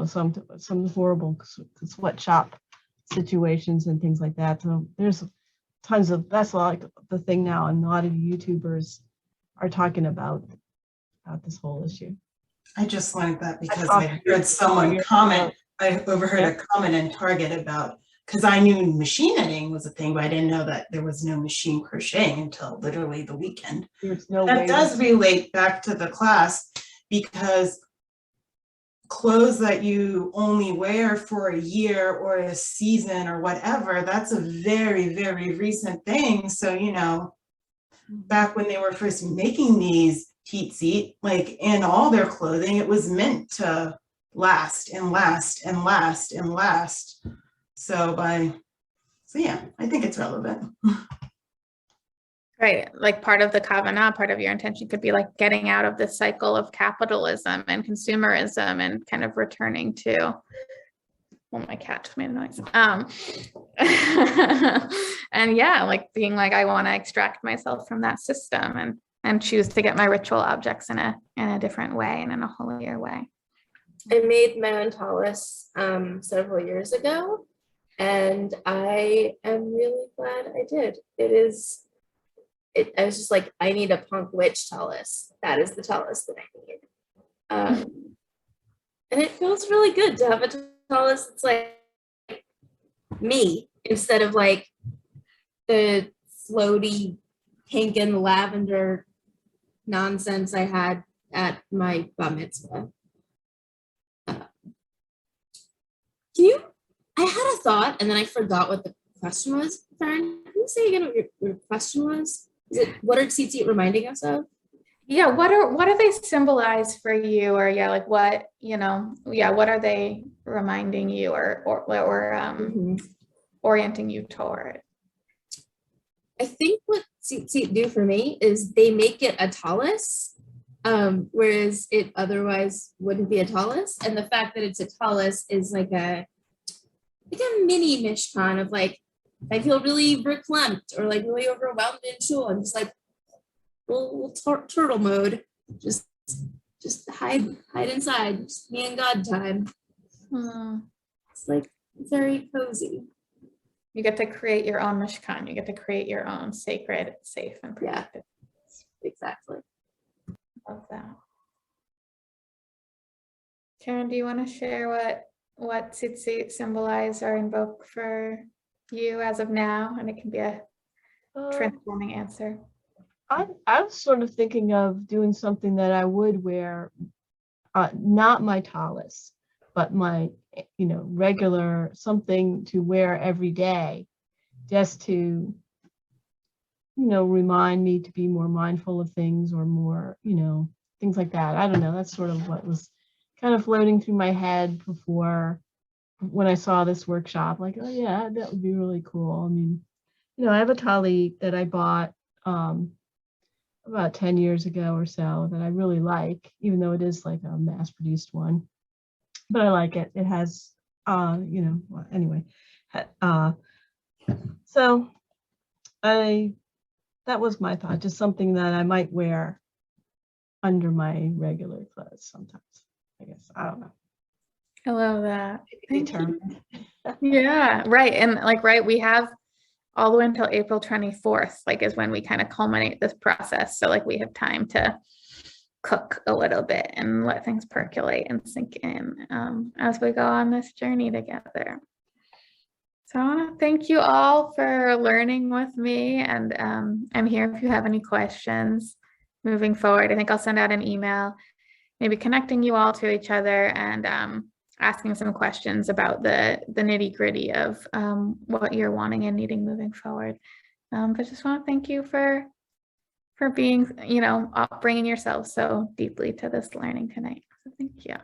[SPEAKER 2] some horrible sweatshop situations and things like that. So there's tons of, that's like the thing now, and a lot of YouTubers are talking about this whole issue.
[SPEAKER 3] I just learned that because I heard someone comment, I overheard a comment in Target about, because I knew machine knitting was a thing, but I didn't know that there was no machine crocheting until literally the weekend.
[SPEAKER 2] There's no
[SPEAKER 3] That
[SPEAKER 2] way
[SPEAKER 3] does relate back to the class, because clothes that you only wear for a year or a season or whatever, that's a very, very recent thing. So, back when they were first making these Tzitzit, like in all their clothing, it was meant to last and last and last and last. So yeah, I think it's relevant.
[SPEAKER 1] Right, like part of the kavanah, part of your intention could be like getting out of this cycle of capitalism and consumerism and kind of returning to, well, my cat just made a noise. And yeah, like being like, I want to extract myself from that system and choose to get my ritual objects in a different way and in a holier way.
[SPEAKER 4] I made my own tallis several years ago, and I am really glad I did. I was just like, I need a punk witch tallis. That is the tallis that I need. And it feels really good to have a tallis that's like me, instead of like the floaty pink and lavender nonsense I had at my bar mitzvah. I had a thought and then I forgot what the question was. Faryn, can you say again what your question was? Is it, what are tzitzit reminding us of?
[SPEAKER 1] Yeah, what do they symbolize for you, or yeah, like what, what are they reminding you or orienting you toward?
[SPEAKER 4] I think what tzitzit do for me is they make it a tallis, whereas it otherwise wouldn't be a tallis. And the fact that it's a tallis is like a mini mishkan of like, if I feel really verklempt or like really overwhelmed in shul, I'm just like little turtle mode, just hide inside, just me and God time. It's like very cozy.
[SPEAKER 1] You get to create your own mishkan. You get to create your own sacred, safe, and protected.
[SPEAKER 4] Yeah, exactly.
[SPEAKER 1] Love that. Karen, do you want to share what tzitzit symbolize or invoke for you as of now? And it can be a transforming answer.
[SPEAKER 2] I was sort of thinking of doing something that I would wear, not my tallis, but my, regular something to wear every day, just to, remind me to be more mindful of things, or more, things like that. I don't know. That's sort of what was kind of floating through my head before, when I saw this workshop, like, oh yeah, that would be really cool. I mean, I have a tallit that I bought about 10 years ago or so that I really like, even though it is like a mass-produced one, but I like it. It has, anyway. So that was my thought, just something that I might wear under my regular clothes sometimes, I guess. I don't know.
[SPEAKER 1] I love that. Thank you.
[SPEAKER 2] Yeah,
[SPEAKER 1] right. And we have all the way until April 24th, is when we kind of culminate this process. So we have time to cook a little bit and let things percolate and sink in as we go on this journey together. So I want to thank you all for learning with me, and I'm here if you have any questions moving forward. I think I'll send out an email, maybe connecting you all to each other and asking some questions about the nitty-gritty of what you're wanting and needing moving forward. But just want to thank you for being, bringing yourself so deeply to this learning tonight. So thank you.